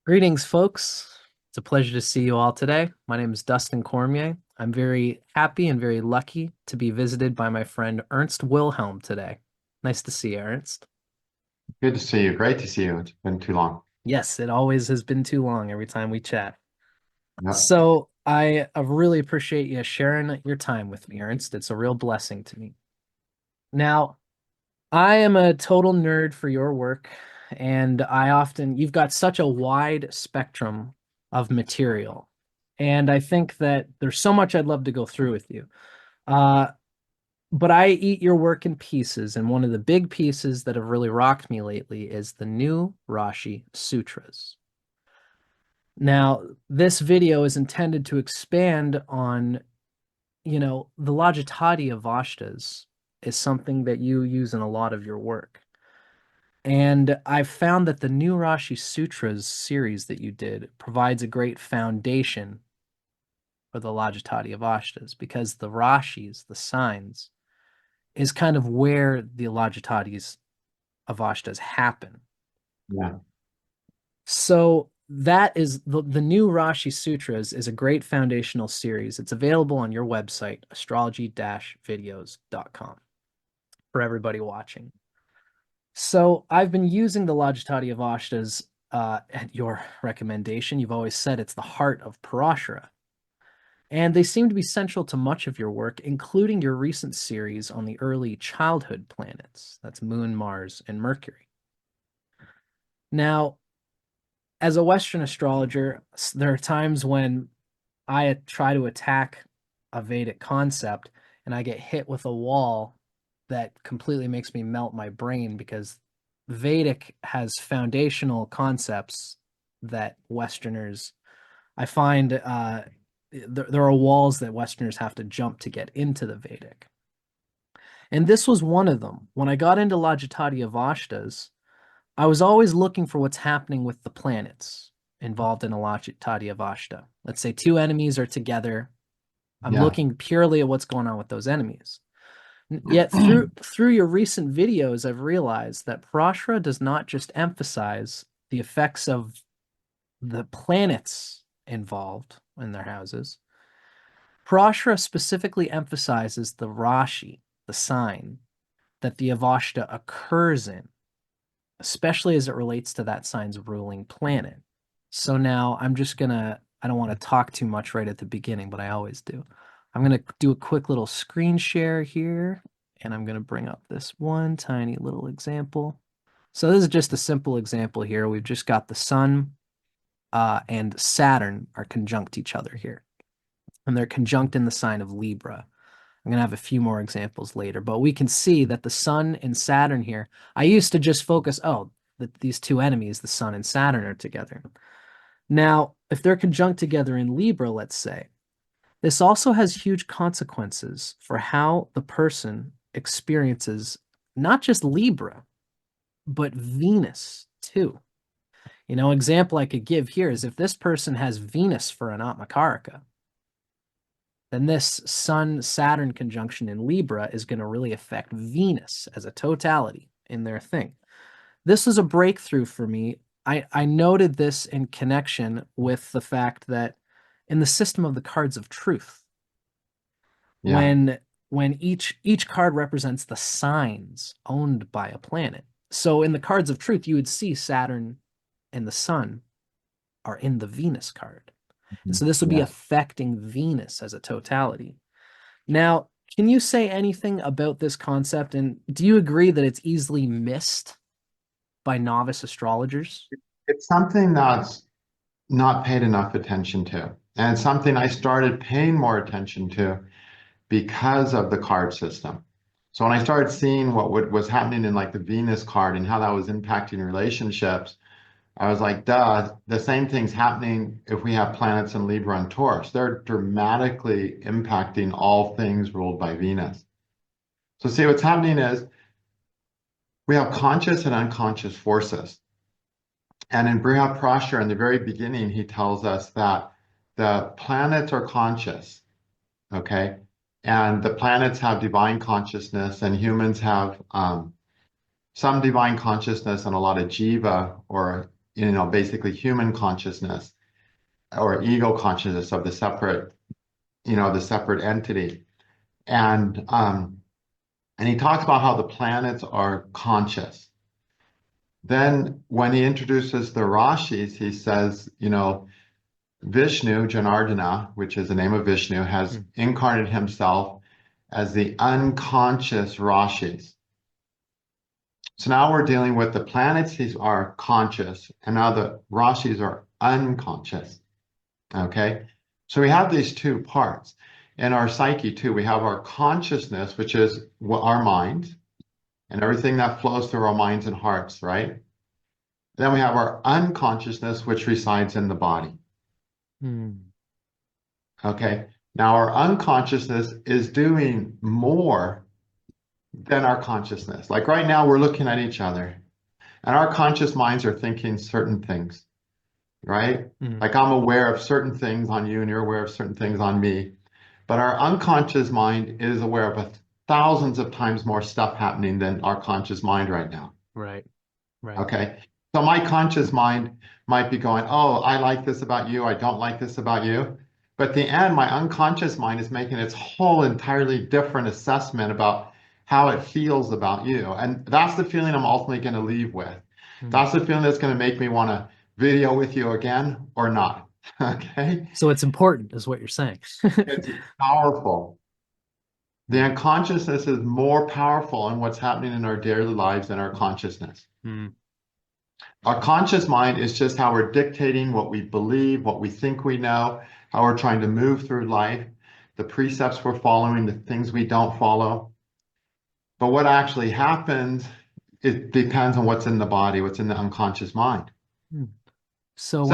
Greetings, folks. It's a pleasure to see you all today. My name is Dustin Cormier. I'm very happy and very lucky to be visited by my friend Ernst Wilhelm today. Nice to see you, Ernst. Good to see you. Great to see you. It's been too long. Yes, it always has been too long every time we chat. Yep. So I really appreciate you sharing your time with me, Ernst. It's a real blessing to me. Now, I am a total nerd for your work, and you've got such a wide spectrum of material. And I think that there's so much I'd love to go through with you. Uh, but I eat your work in pieces, and one of the big pieces that have really rocked me lately is the new Rashi Sutras. Now, this video is intended to expand on, the Lajitaadi Avastas is something that you use in a lot of your work. And I've found that the new Rashi Sutras series that you did provides a great foundation for the Lajitaadi Avastas because the Rashis, the signs, is kind of where the Lajitaadi Avastas happen. Yeah. So that is the new Rashi Sutras is a great foundational series. It's available on your website, astrology-videos.com, for everybody watching. So I've been using the Lajitaadi Avastas at your recommendation. You've always said it's the heart of Parashara. And they seem to be central to much of your work, including your recent series on the early childhood planets. That's Moon, Mars, and Mercury. Now, as a Western astrologer, there are times when I try to attack a Vedic concept and I get hit with a wall that completely makes me melt my brain because Vedic has foundational concepts that Westerners, I find there are walls that Westerners have to jump to get into the Vedic. And this was one of them. When I got into Lajitaadi Avastas, I was always looking for what's happening with the planets involved in a Lajitaadi Avasta. Let's say two enemies are together. I'm Yeah. looking purely at what's going on with those enemies. Yet through your recent videos, I've realized that Parashara does not just emphasize the effects of the planets involved in their houses. Parashara specifically emphasizes the Rashi, the sign that the Avashta occurs in, especially as it relates to that sign's ruling planet. So now I don't want to talk too much right at the beginning, but I always do. I'm gonna do a quick little screen share here, and I'm gonna bring up this one tiny little example. So this is just a simple example here. We've just got the Sun and Saturn are conjunct each other here, and they're conjunct in the sign of Libra. I'm going to have a few more examples later, but we can see that the Sun and Saturn here, I used to just focus, that these two enemies, the Sun and Saturn, are together. Now, if they're conjunct together in Libra, let's say, this also has huge consequences for how the person experiences not just Libra, but Venus too. Example I could give here is if this person has Venus for an Atmakaraka, then this Sun Saturn conjunction in Libra is going to really affect Venus as a totality in their thing. This was a breakthrough for me. I noted this in connection with the fact that in the system of the cards of truth, Yeah. when each card represents the signs owned by a planet. So in the cards of truth, you would see Saturn and the Sun are in the Venus card. And Mhm. so this would be Yeah. affecting Venus as a totality. Now, can you say anything about this concept? And do you agree that it's easily missed by novice astrologers? It's something that's not paid enough attention to. And it's something I started paying more attention to because of the card system. So when I started seeing was happening in like the Venus card and how that was impacting relationships, I was like, duh, the same thing's happening if we have planets in Libra and Taurus. They're dramatically impacting all things ruled by Venus. So see, what's happening is we have conscious and unconscious forces. And in Brihat Prashar, in the very beginning, he tells us that the planets are conscious, okay? And the planets have divine consciousness, and humans have some divine consciousness and a lot of jiva or basically human consciousness or ego consciousness of the separate, the separate entity. And he talks about how the planets are conscious. Then when he introduces the Rashis, he says, Vishnu, Janardana, which is the name of Vishnu, has incarnated himself as the unconscious Rashis. So now we're dealing with the planets, these are conscious, and now the Rashis are unconscious. Okay? So we have these two parts. In our psyche, too, we have our consciousness, which is our mind, and everything that flows through our minds and hearts, right? Then we have our unconsciousness, which resides in the body. Okay? Now, our unconsciousness is doing more than our consciousness. Like right now, we're looking at each other, and our conscious minds are thinking certain things, right? Like I'm aware of certain things on you, and you're aware of certain things on me. But our unconscious mind is aware of thousands of times more stuff happening than our conscious mind right now. Right. Okay. So my conscious mind might be going, oh, I like this about you. I don't like this about you. But at the end, my unconscious mind is making its whole entirely different assessment about how it feels about you. And that's the feeling I'm ultimately going to leave with. That's the feeling that's going to make me want to video with you again or not. Okay. So it's important, is what you're saying. It's powerful. The unconsciousness is more powerful in what's happening in our daily lives than our consciousness. Our conscious mind is just how we're dictating what we believe, what we think we know, how we're trying to move through life, the precepts we're following, the things we don't follow. But what actually happens, it depends on what's in the body, what's in the unconscious mind. So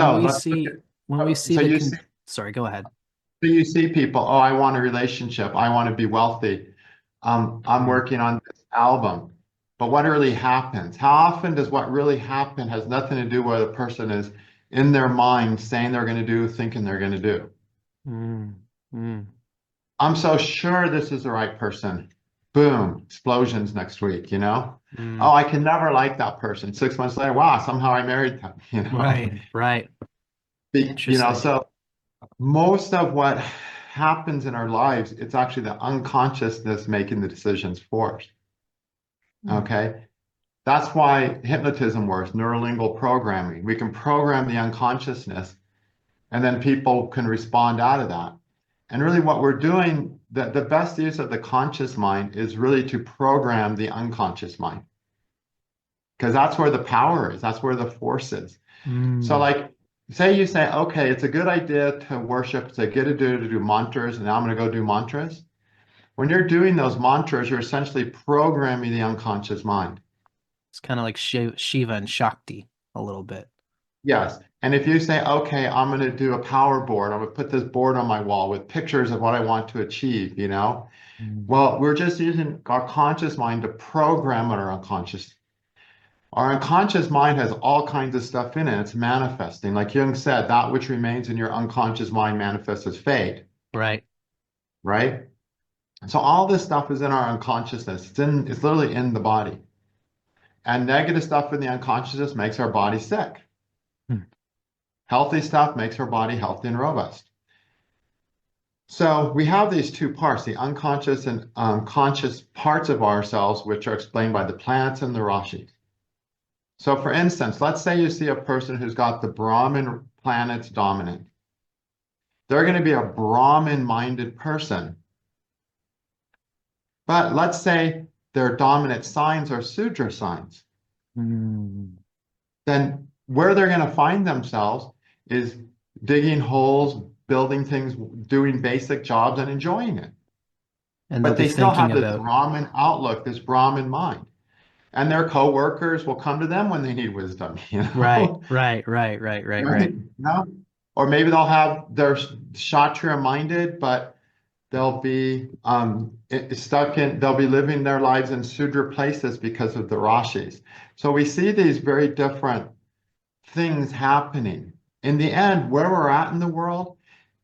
when we see sorry, go ahead. So you see people, oh, I want a relationship. I want to be wealthy. I'm working on this album. But what really happens? How often does what really happen has nothing to do with what a person is in their mind saying they're going to do, thinking they're going to do? I'm so sure this is the right person. Boom, explosions next week, Oh, I can never like that person. 6 months later, wow, somehow I married them, Right. So most of what happens in our lives, it's actually the unconsciousness making the decisions for us. Okay? That's why hypnotism works, neurolingual programming. We can program the unconsciousness, and then people can respond out of that. And really what we're doing, the best use of the conscious mind is really to program the unconscious mind. Because that's where the power is. That's where the force is. So like, say you say, okay, it's a good idea to worship. It's a good idea to do mantras, and now I'm going to go do mantras. When you're doing those mantras, you're essentially programming the unconscious mind. It's kind of like Shiva and Shakti a little bit. Yes. And if you say, okay, I'm going to do a power board, I'm going to put this board on my wall with pictures of what I want to achieve, Well, we're just using our conscious mind to program our unconscious. Our unconscious mind has all kinds of stuff in it. It's manifesting. Like Jung said, that which remains in your unconscious mind manifests as fate. Right. Right? So all this stuff is in our unconsciousness. It's literally in the body. And negative stuff in the unconsciousness makes our body sick. Healthy stuff makes our body healthy and robust. So we have these two parts, the unconscious and conscious parts of ourselves, which are explained by the planets and the Rashis. So for instance, let's say you see a person who's got the Brahmin planets dominant. They're going to be a Brahmin-minded person. But let's say their dominant signs are Sudra signs. Then where they're going to find themselves is digging holes, building things, doing basic jobs, and enjoying it. But they still have this Brahmin outlook, this Brahmin mind. And their co-workers will come to them when they need wisdom. Right. Or maybe they'll have their Kshatriya minded, but they'll be they'll be living their lives in Sudra places because of the Rashis. So we see these very different things happening. In the end, where we're at in the world,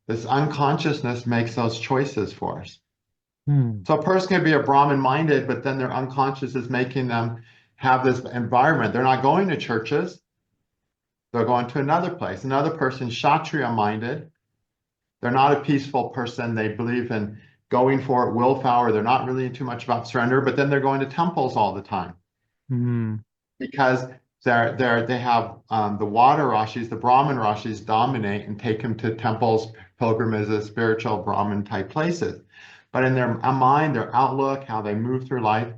this unconsciousness makes those choices for us. So a person can be a Brahmin-minded, but then their unconscious is making them have this environment. They're not going to churches. They'll go into another place. Another person, Kshatriya minded. They're not a peaceful person. They believe in going for it, willpower. They're not really too much about surrender, but then they're going to temples all the time Mm. because they have the water Rashis, the Brahmin Rashis dominate and take them to temples, pilgrimages, spiritual Brahmin type places. But in their mind, their outlook, how they move through life,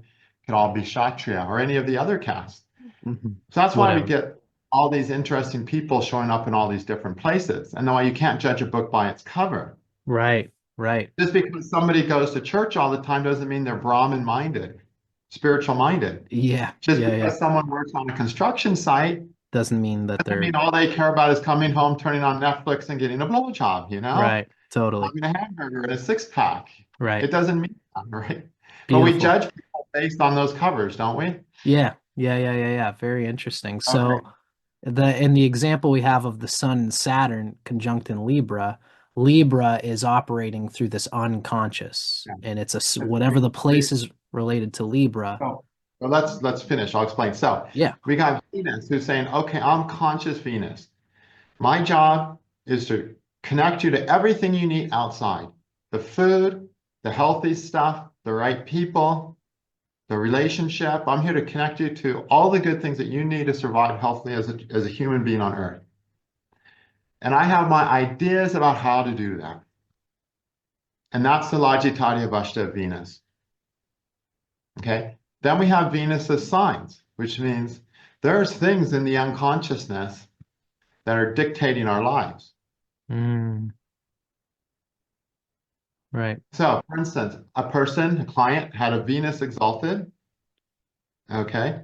could all be Kshatriya or any of the other castes. Mhm. So that's why we Whatever. get all these interesting people showing up in all these different places. And why you can't judge a book by its cover. Right, right. Just because somebody goes to church all the time doesn't mean they're Brahmin minded, spiritual minded. Yeah, Just yeah, yeah. because someone works on a construction site Doesn't mean that doesn't they're mean all they care about is coming home, turning on Netflix, and getting a blowjob, you know? right. Totally. Having a hamburger and a six pack. Right. It doesn't mean that, right? But we Beautiful. judge people based on those covers, don't we? Yeah, yeah, yeah, yeah, yeah. Very interesting. So Okay. in the example we have of the Sun and Saturn conjunct in Libra, Libra is operating through this unconscious, Yeah. and it's That's whatever great. the place is related to Libra. So, well, let's finish. I'll explain. So Yeah. we got Venus who's saying, okay, I'm conscious Venus. My job is to connect you to everything you need outside. The food, the healthy stuff, the right people, the relationship. I'm here to connect you to all the good things that you need to survive healthily as a human being on Earth. And I have my ideas about how to do that. And that's the Lajitaadi Avastas of Venus. Okay. Then we have Venus's signs, which means there's things in the unconsciousness that are dictating our lives. Mm, right. So, for instance, a client had a Venus exalted, okay,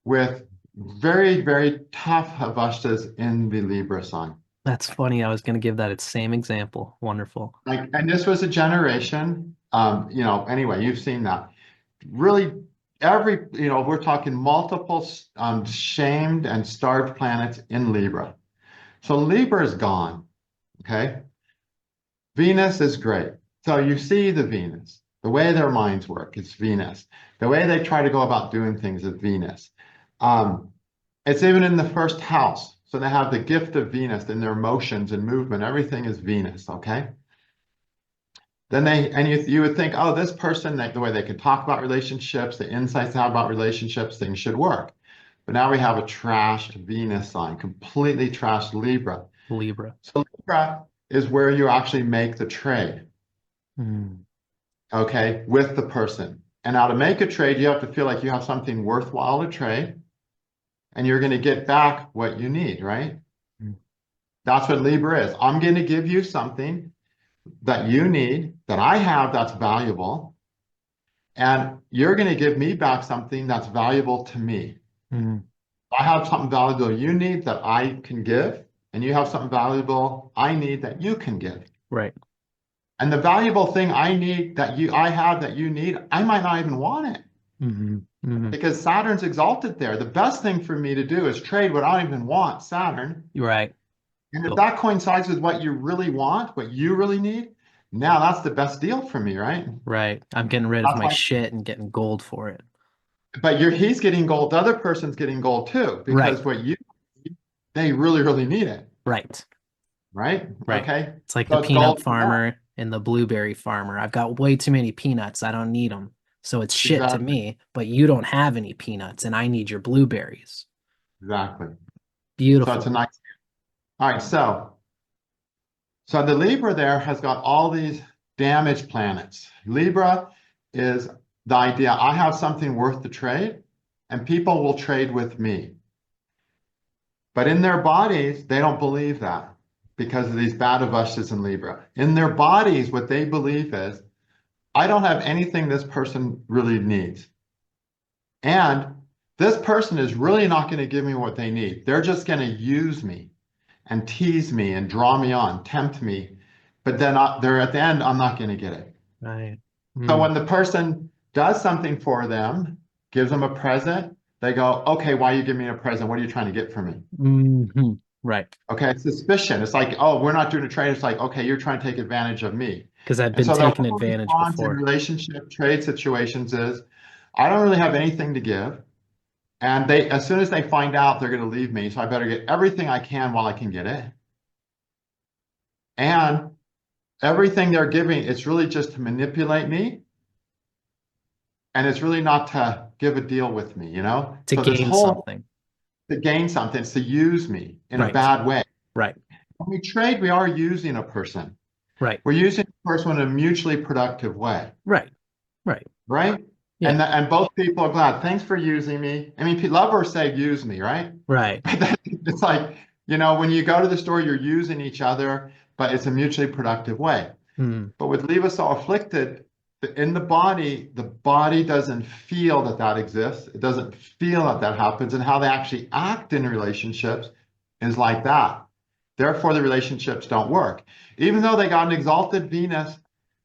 with very, very tough Avastas in the Libra sign. That's funny. I was going to give that its same example. Wonderful. Like, and this was a generation, anyway, you've seen that. Really, we're talking multiple shamed and starved planets in Libra. So Libra is gone, okay? Venus is great. So you see the Venus, the way their minds work is Venus. The way they try to go about doing things is Venus. It's even in the first house. So they have the gift of Venus in their emotions and movement. Everything is Venus, okay? Then you would think, oh, this person, the way they can talk about relationships, the insights they have about relationships, things should work. But now we have a trashed Venus sign, completely trashed Libra. Libra. So Libra is where you actually make the trade, Mm, okay, with the person. And now to make a trade, you have to feel like you have something worthwhile to trade, and you're going to get back what you need, right? mm, That's what Libra is. I'm going to give you something that you need, that I have that's valuable, and you're going to give me back something that's valuable to me. mm. I have something valuable you need that I can give, and you have something valuable I need that you can give. Right. And the valuable thing I have that you need, I might not even want it Hmm. Hmm. because Saturn's exalted there. The best thing for me to do is trade what I don't even want, Saturn. Right. And if Cool. that coincides with what you really want, what you really need, now that's the best deal for me, right? Right. I'm getting rid of That's my why, shit and getting gold for it. but he's getting gold, the other person's getting gold too, Right. because they really, really need it, Right. right? Right. Okay. It's like the So it's peanut gold for them. farmer and the blueberry farmer. I've got way too many peanuts. I don't need them. So it's shit to Exactly. me, but you don't have any peanuts and I need your blueberries. Exactly. So it's a Beautiful. nice, all right. So the Libra there has got all these damaged planets. Libra is the idea, I have something worth the trade and people will trade with me. But in their bodies, they don't believe that because of these bad avastas in Libra. In their bodies, what they believe is, I don't have anything this person really needs. And this person is really not going to give me what they need. They're just going to use me and tease me and draw me on, tempt me. But then they're at the end, I'm not going to get it. Right. So Mm. when the person does something for them, gives them a present, they go, okay, why are you giving me a present? What are you trying to get from me? Hmm. Right. Okay, it's suspicion. It's like, oh, we're not doing a trade. It's like, okay, you're trying to take advantage of me. Because I've And been so their taken whole advantage response in before. relationship trade situations is, I don't really have anything to give. And they, as soon as they find out, they're going to leave me. So I better get everything I can while I can get it. And everything they're giving, it's really just to manipulate me. And it's really not to give a deal with me, you know? To So this gain whole, something. to gain something, it's to use me in a Right. bad way. Right. When we trade, we are using a person. Right. We're using a person in a mutually productive way, Right. Right. right? Yeah. And both people are glad. Thanks for using me. I mean, lovers say use me, right? Right. It's like, you know, when you go to the store, you're using each other, but it's a mutually productive way. Mm. But with Libra so afflicted, in the body doesn't feel that that exists. It doesn't feel that that happens. And how they actually act in relationships is like that. Therefore, the relationships don't work. Even though they got an exalted Venus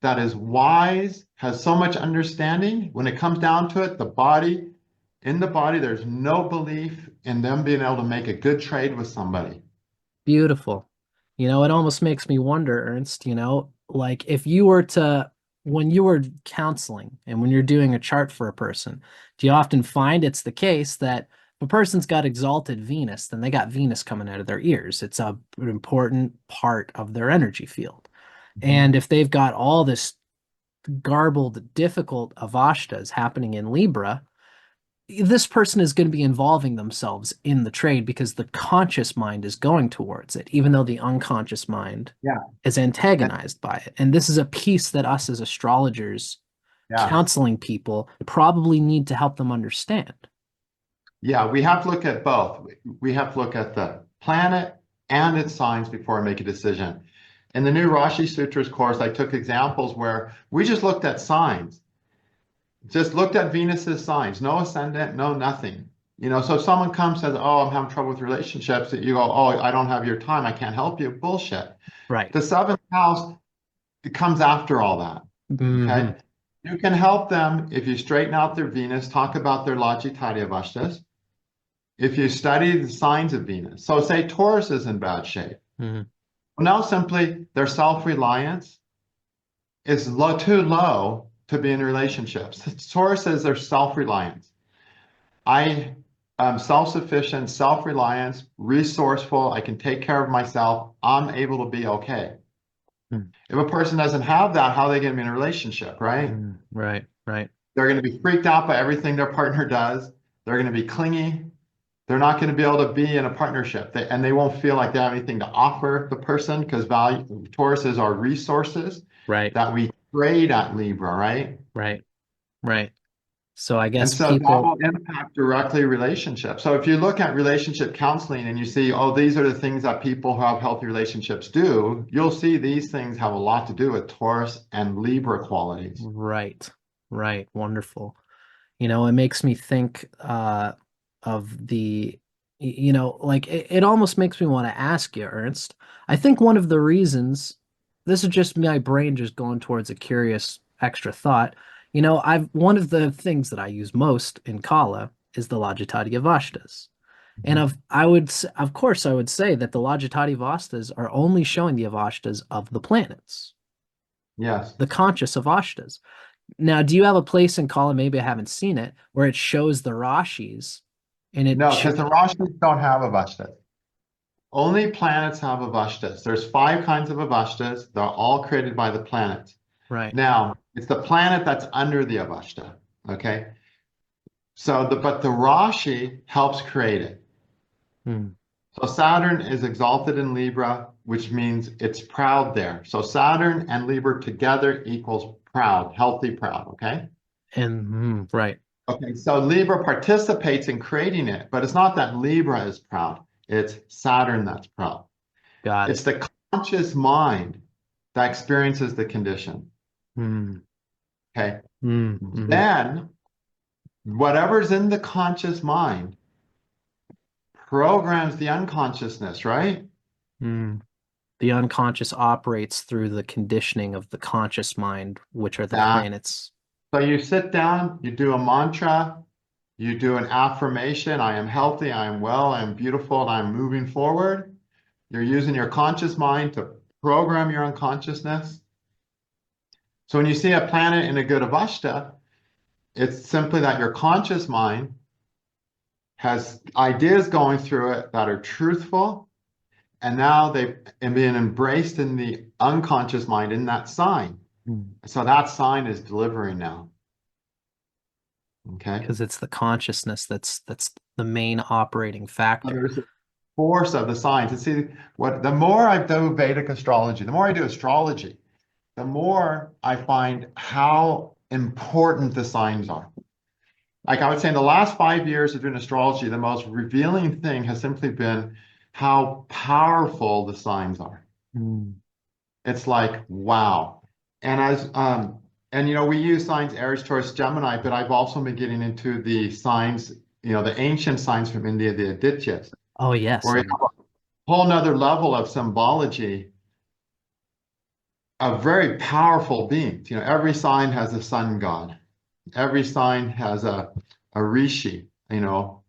that is wise, has so much understanding, when it comes down to it, in the body, there's no belief in them being able to make a good trade with somebody. Beautiful. You know, it almost makes me wonder, Ernst, like if you were to, when you were counseling and when you're doing a chart for a person, do you often find it's the case that if a person's got exalted Venus, then they got Venus coming out of their ears? It's an important part of their energy field. Mhm. And if they've got all this garbled, difficult Avastas happening in Libra, this person is going to be involving themselves in the trade because the conscious mind is going towards it, even though the unconscious mind Yeah. is antagonized by it. And this is a piece that us as astrologers Yes. counseling people probably need to help them understand. Yeah, we have to look at both. We have to look at the planet and its signs before we make a decision. In the new Rashi Sutras course, I took examples where we just looked at signs, just looked at Venus's signs, no ascendant, no nothing. You know, so if someone comes and says, "Oh, I'm having trouble with relationships," you go, "Oh, I don't have your time. I can't help you." Bullshit. Right. The seventh house, it comes after all that. Hmm. Okay. You can help them if you straighten out their Venus, talk about their Lajitaadi Avastas. If you study the signs of Venus, so say Taurus is in bad shape. Hmm. Well, now simply their self-reliance is too low to be in relationships. Taurus is their self-reliance. I am self-sufficient, self-reliance, resourceful. I can take care of myself. I'm able to be okay. If a person doesn't have that, how are they going to be in a relationship, right? Right. Right. They're going to be freaked out by everything their partner does. They're going to be clingy. They're not going to be able to be in a partnership, and they won't feel like they have anything to offer the person because value Tauruses are resources Right. that we trade at Libra, right? Right. Right. So I And guess so that people, will impact directly relationships. So if you look at relationship counseling and you see, oh, these are the things that people who have healthy relationships do, you'll see these things have a lot to do with Taurus and Libra qualities. right. Right. Wonderful. It makes me think of like it almost makes me want to ask you, Ernst. I think one of the reasons, this is just my brain just going towards a curious extra thought. I've one of the things that I use most in Kala is the Lajitaadi Avastas. And Mhm. of course, I would say that the Lajitaadi Avastas are only showing the Avastas of the planets, Yes. the conscious Avastas. Now, do you have a place in Kala, maybe I haven't seen it, where it shows the Rashis and No, because the Rashis don't have Avastas. Only planets have Avastas. There's 5 kinds of Avastas. They're all created by the planets. right. Now, it's the planet that's under the Avasta. Okay. So but the Rashi helps create it. Hmm. So Saturn is exalted in Libra, which means it's proud there. So Saturn and Libra together equals proud, healthy proud. Okay. And right. Okay. So Libra participates in creating it, but it's not that Libra is proud. It's Saturn that's proud. Got It's it. the conscious mind that experiences the condition. Hmm. Okay. Mm-hmm. Then whatever's in the conscious mind programs the unconsciousness, right? Mm. The unconscious operates through the conditioning of the conscious mind, which are the That planets. so you sit down, you do a mantra, you do an affirmation, I am healthy, I am well, I am beautiful, and I'm moving forward. You're using your conscious mind to program your unconsciousness. So when you see a planet in a good avashta, it's simply that your conscious mind has ideas going through it that are truthful, and now they've been embraced in the unconscious mind in that sign. So that sign is delivering now. Okay. Because it's the consciousness that's the main operating So factor. there's a force of the signs. And see, what the more I do Vedic astrology, the more I do astrology, the more I find how important the signs are. Like I would say in the last 5 years of doing astrology, the most revealing thing has simply been how powerful the signs are. Mm. It's like, wow. And and we use signs Aries, Taurus, Gemini, but I've also been getting into the signs, the ancient signs from India, the Adityas, Oh yes, where we have a whole nother level of symbology of very powerful beings. Every sign has a sun god. Every sign has a rishi, an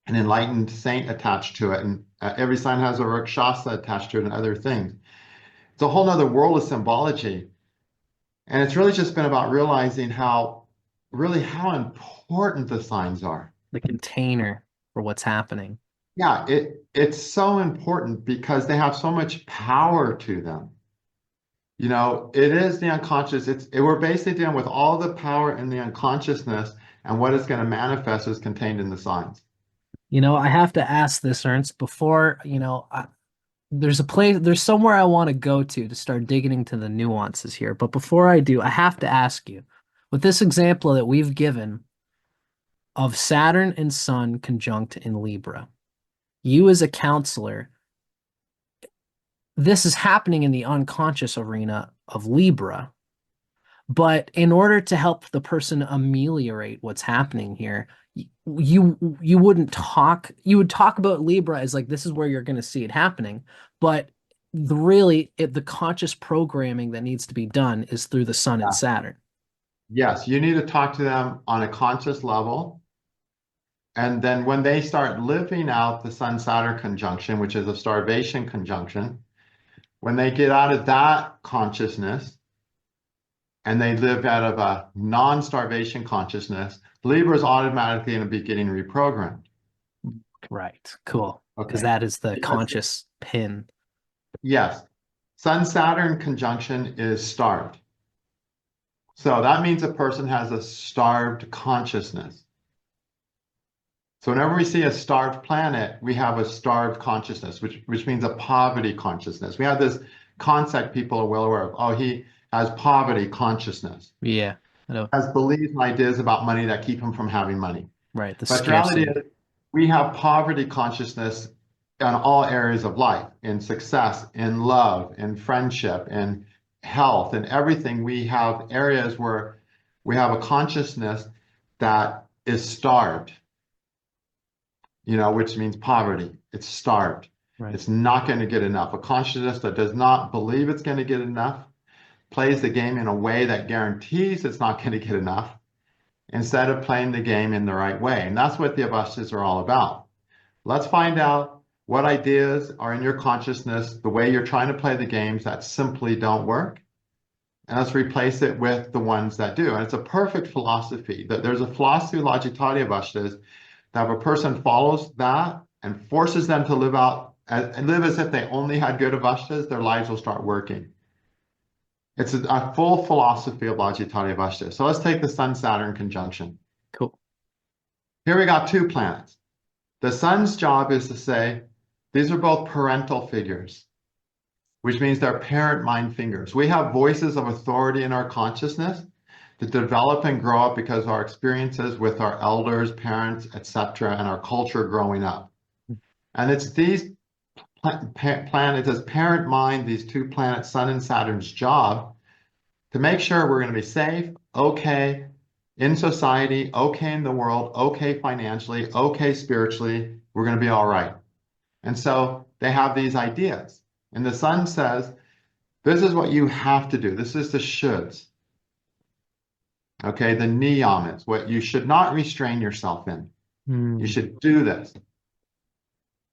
enlightened saint attached to it. And every sign has a rakshasa attached to it and other things. It's a whole nother world of symbology. And it's really just been about realizing how important the signs are. the container for what's happening. Yeah, it's so important because they have so much power to them. It is the unconscious. We're basically dealing with all the power in the unconsciousness, and what is going to manifest is contained in the signs. I have to ask this, Ernst, before, there's somewhere I want to go to start digging into the nuances here. But before I do, I have to ask you, with this example that we've given of Saturn and Sun conjunct in Libra, you as a counselor, this is happening in the unconscious arena of Libra. But in order to help the person ameliorate what's happening here, you wouldn't talk, you would talk about Libra as like this is where you're going to see it happening, but the conscious programming that needs to be done is through the Sun and Yeah. Saturn. Yes, you need to talk to them on a conscious level. And then when they start living out the Sun-Saturn conjunction, which is a starvation conjunction, when they get out of that consciousness and they live out of a non-starvation consciousness, Libra is automatically going to be getting reprogrammed. Right. Cool. Because Okay. that is the Yes. conscious pin. Yes. Sun-Saturn conjunction is starved. So that means a person has a starved consciousness. So whenever we see a starved planet, we have a starved consciousness, which means a poverty consciousness. We have this concept people are well aware of. Oh, he has poverty consciousness. Yeah. I know. Has beliefs and ideas about money that keep him from having money. Right. The But the reality scarcity. is we have poverty consciousness in all areas of life, in success, in love, in friendship, in health, and everything. We have areas where we have a consciousness that is starved, which means poverty. It's starved. Right. It's not going to get enough. A consciousness that does not believe it's going to get enough plays the game in a way that guarantees it's not going to get enough instead of playing the game in the right way. And that's what the Avasthas are all about. Let's find out what ideas are in your consciousness, the way you're trying to play the games that simply don't work. And let's replace it with the ones that do. And it's a perfect philosophy. There's a philosophy of Lajitaadi Avastas that if a person follows that and forces them to live as if they only had good Avastas, their lives will start working. It's a full philosophy of Lajitaadi Avastas. So let's take the Sun-Saturn conjunction. Cool. Here we got two planets. The Sun's job is to say, these are both parental figures, which means they're parent mind fingers. We have voices of authority in our consciousness that develop and grow up because of our experiences with our elders, parents, etc., and our culture growing up. And it's these planets as parent mind, these two planets, Sun and Saturn's job to make sure we're going to be safe, okay in society, okay in the world, okay financially, okay spiritually, we're going to be all right. And so they have these ideas. And the Sun says, this is what you have to do. This is the shoulds. Okay, the niyamas, what you should not restrain yourself in. You should do this.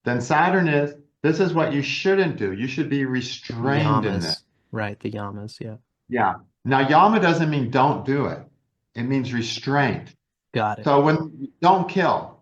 Then Saturn is, this is what you shouldn't do. You should be restrained in this. Right, the yamas, yeah. Yeah. Now, yama doesn't mean don't do it. It means restraint. Got it. So when don't kill,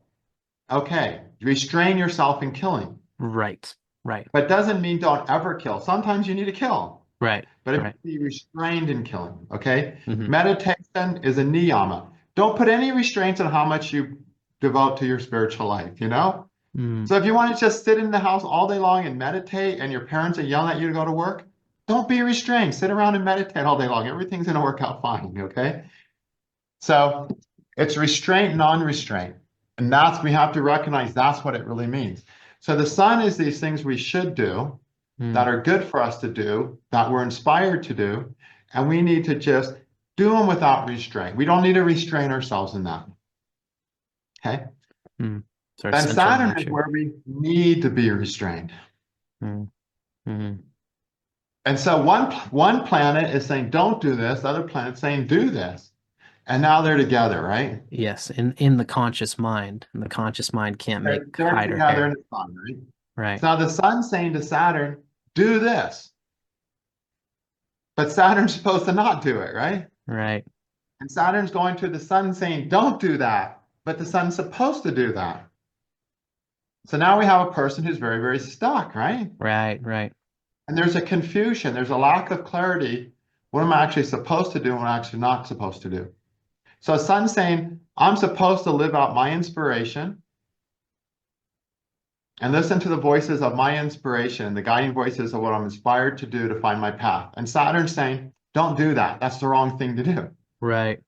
Okay, restrain yourself in killing. Right. Right. But doesn't mean don't ever kill. Sometimes you need to kill. Right. But if you Right. be restrained in killing, okay? Hmm. Meditation is a niyama. Don't put any restraints on how much you devote to your spiritual life, you know? Mm. So if you want to just sit in the house all day long and meditate and your parents are yelling at you to go to work, don't be restrained. Sit around and meditate all day long. Everything's going to work out fine, okay? So it's restraint, non-restraint. And we have to recognize that's what it really means. So the sun is these things we should do that Mm. are good for us to do, that we're inspired to do, and we need to just do them without restraint. We don't need to restrain ourselves in that. Okay. Mm. It's our And central Saturn is nature. where we need to be restrained. Mm. Mm. And so one planet is saying, don't do this, the other planet's saying, do this. And now they're together, right? Yes, in the conscious mind, and the conscious mind can't make They're hide or together in hair. the sun, right? Right. So now the sun's saying to Saturn, do this. But Saturn's supposed to not do it, right? Right. And Saturn's going to the sun saying, don't do that. But the sun's supposed to do that. So now we have a person who's very, very stuck, right? Right. Right. And there's a confusion, there's a lack of clarity. What am I actually supposed to do and what I'm actually not supposed to do? So sun's saying, I'm supposed to live out my inspiration and listen to the voices of my inspiration, the guiding voices of what I'm inspired to do to find my path. And Saturn's saying, don't do that. That's the wrong thing to do. Right.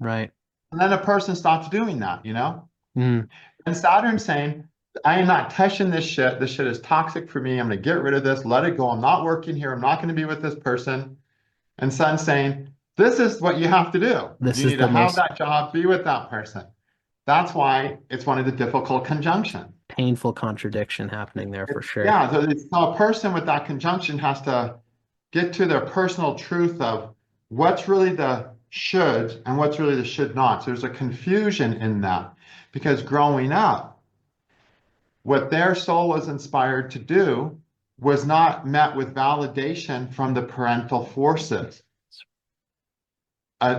Right. And then a person stops doing that, you know? Mm. And Saturn's saying, I am not touching this shit. This shit is toxic for me. I'm going to get rid of this, let it go. I'm not working here. I'm not going to be with this person. And Sun's saying, this is what you have to do. This You is need to the have most that job, be with that person. That's why it's one of the difficult conjunctions. painful contradiction happening there for sure. Yeah, so a person with that conjunction has to get to their personal truth of what's really the should and what's really the should not. So there's a confusion in that because growing up, what their soul was inspired to do was not met with validation from the parental forces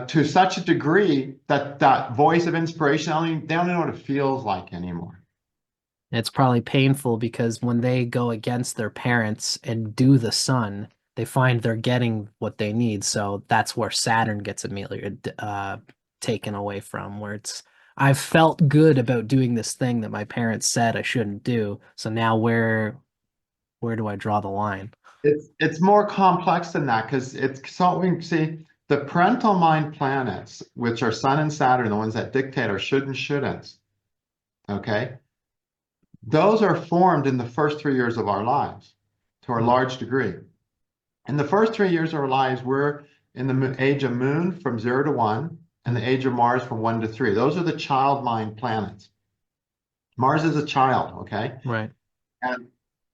to such a degree that that voice of inspiration, they don't know what it feels like anymore. It's probably painful because when they go against their parents and do the sun, they find they're getting what they need. So that's where Saturn gets immediately taken away from, where it's I've felt good about doing this thing that my parents said I shouldn't do. So now where do I draw the line? It's more complex than that because it's so we can see the parental mind planets, which are Sun and Saturn, the ones that dictate our should and shouldn'ts. Okay, those are formed in the first 3 years of our lives to a large degree. In the first 3 years of our lives, we're in the age of Moon from 0 to 1, and the age of Mars from 1 to 3. Those are the child mind planets. Mars is a child, okay? Right. And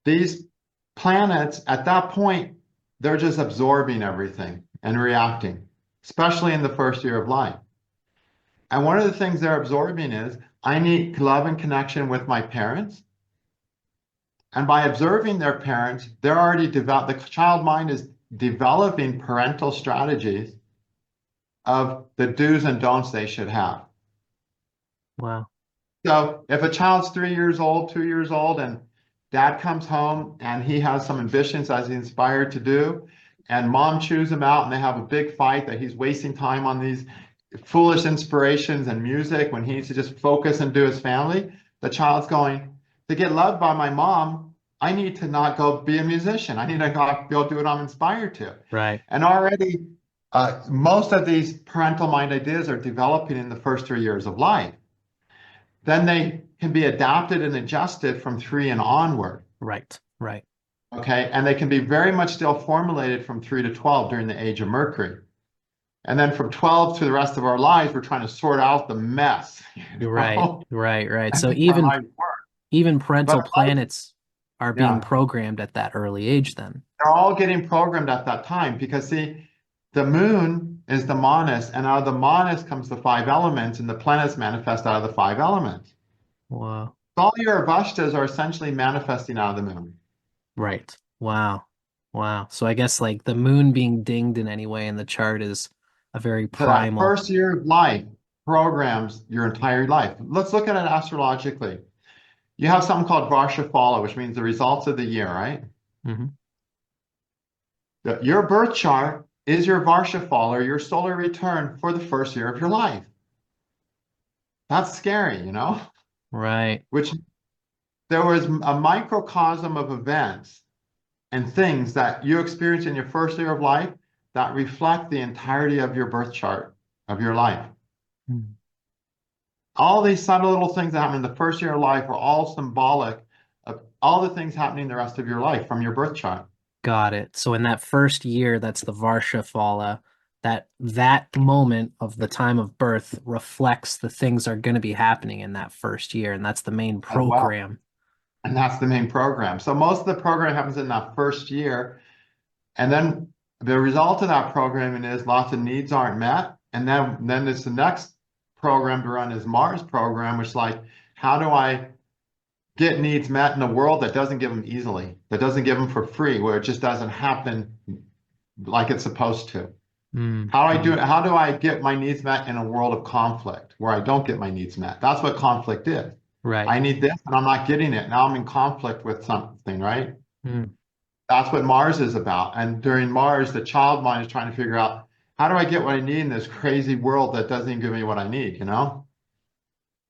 these planets, at that point, they're just absorbing everything and reacting, especially in the first year of life. And one of the things they're absorbing is I need love and connection with my parents. And by observing their parents, they're already developed, the child mind is developing parental strategies of the do's and don'ts they should have. Wow. So if a child's 3 years old, 2 years old, and dad comes home and he has some ambitions as he's inspired to do, and mom chews him out and they have a big fight that he's wasting time on these foolish inspirations and music when he needs to just focus and do his family, the child's going, to get loved by my mom, I need to not go be a musician. I need to go do what I'm inspired to. Right. And already most of these parental mind ideas are developing in the first 3 years of life. Then they can be adapted and adjusted from 3 and onward. Right. Right. Okay. And they can be very much still formulated from 3 to 12 during the age of Mercury. And then from 12 to the rest of our lives, we're trying to sort out the mess. Right. Right. Right. So Our lives work. even But parental planets are being yeah, programmed at that early age then. they're all getting programmed at that time because see, the moon is the monas, and out of the monas comes the 5 elements, and the planets manifest out of the 5 elements. Wow. All your avasthas are essentially manifesting out of the moon. Right. Wow. Wow. So I guess like the moon being dinged in any way in the chart is a very So that primal. first year of life programs your entire life. Let's look at it astrologically. you have something called Varsha, which means the results of the year, right? Hmm. Your birth chart is your Varsha, or your solar return for the first year of your life. That's scary, Right. Which there was a microcosm of events and things that you experience in your first year of life that reflect the entirety of your birth chart of your life. Mm. All these subtle little things that happen in the first year of life are all symbolic of all the things happening the rest of your life from your birth chart. Got it. So in that first year, that's the Varsha Phala, that moment of the time of birth reflects the things that are going to be happening in that first year, and that's the main As well. program. And that's the main program. So most of the program happens in that first year. And then the result of that programming is lots of needs aren't met. And then it's the next program to run is Mars program, which is like, how do I get needs met in a world that doesn't give them easily, that doesn't give them for free, where it just doesn't happen like it's supposed to? Mm. How do I do it? How do I get my needs met in a world of conflict where I don't get my needs met? That's what conflict is. Right. I need this and I'm not getting it. Now I'm in conflict with something, right? Mm. That's what Mars is about. And during Mars, the child mind is trying to figure out, how do I get what I need in this crazy world that doesn't even give me what I need?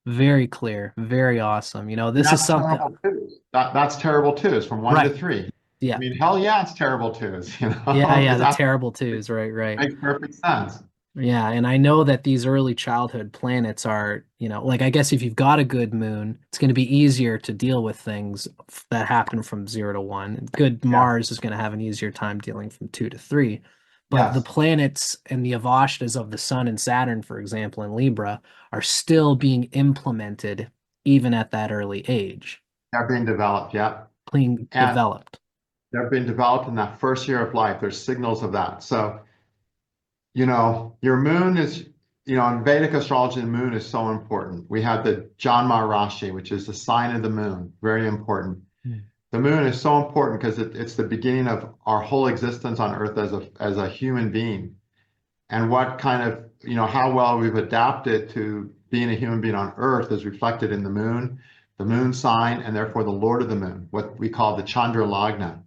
Very clear. Very awesome. And This is that's something. terrible twos. That's terrible twos from one to Right. three. I Yeah. mean, hell yeah, it's terrible twos, Yeah, yeah, because the that terrible twos. Right, right. makes perfect sense. Yeah, and I know that these early childhood planets are, like I guess if you've got a good moon, it's going to be easier to deal with things that happen from 0 to 1. Good Yeah. Mars is going to have an easier time dealing from 2 to 3. But the Yes. planets and the Avashtas of the Sun and Saturn, for example, in Libra, are still being implemented even at that early age, They're being developed. Yeah. being And developed. they're being developed in that first year of life. There's signals of that. So, your moon is, in Vedic astrology, the moon is so important. We have the Janma Rashi, which is the sign of the moon, very important. Mm. The moon is so important because it's the beginning of our whole existence on Earth as a human being. And what kind of, how well we've adapted to being a human being on Earth is reflected in the moon sign, and therefore the Lord of the Moon, what we call the Chandra Lagna.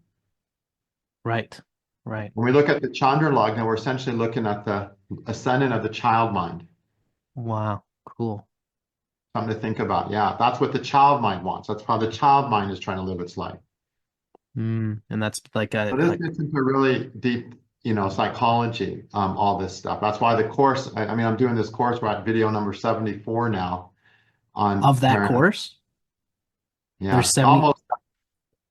Right, right. When we look at the Chandra Lagna, we're essentially looking at the ascendant of the child mind. Wow, cool. Something to think about. Yeah, that's what the child mind wants. That's how the child mind is trying to live its life. And that's like So this gets into really deep, psychology, all this stuff. That's why the course, I mean, I'm doing this course, we're at video number 74 now on of that parenthood. course. There's Yeah, 70. almost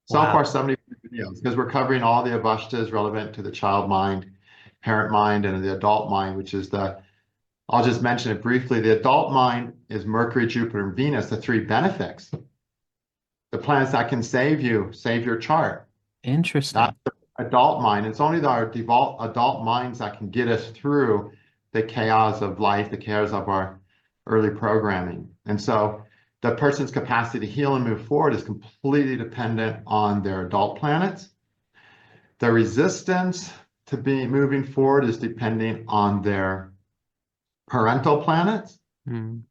so Wow. far 70 videos because we're covering all the avasthas relevant to the child mind, parent mind, and the adult mind, which is I'll just mention it briefly. The adult mind is Mercury, Jupiter, and Venus, the three benefics, the planets that can save you, save your chart. Interesting. That's the adult mind. It's only our default adult minds that can get us through the chaos of life, the chaos of our early programming. And so the person's capacity to heal and move forward is completely dependent on their adult planets. The resistance to be moving forward is depending on their parental planets. Mm.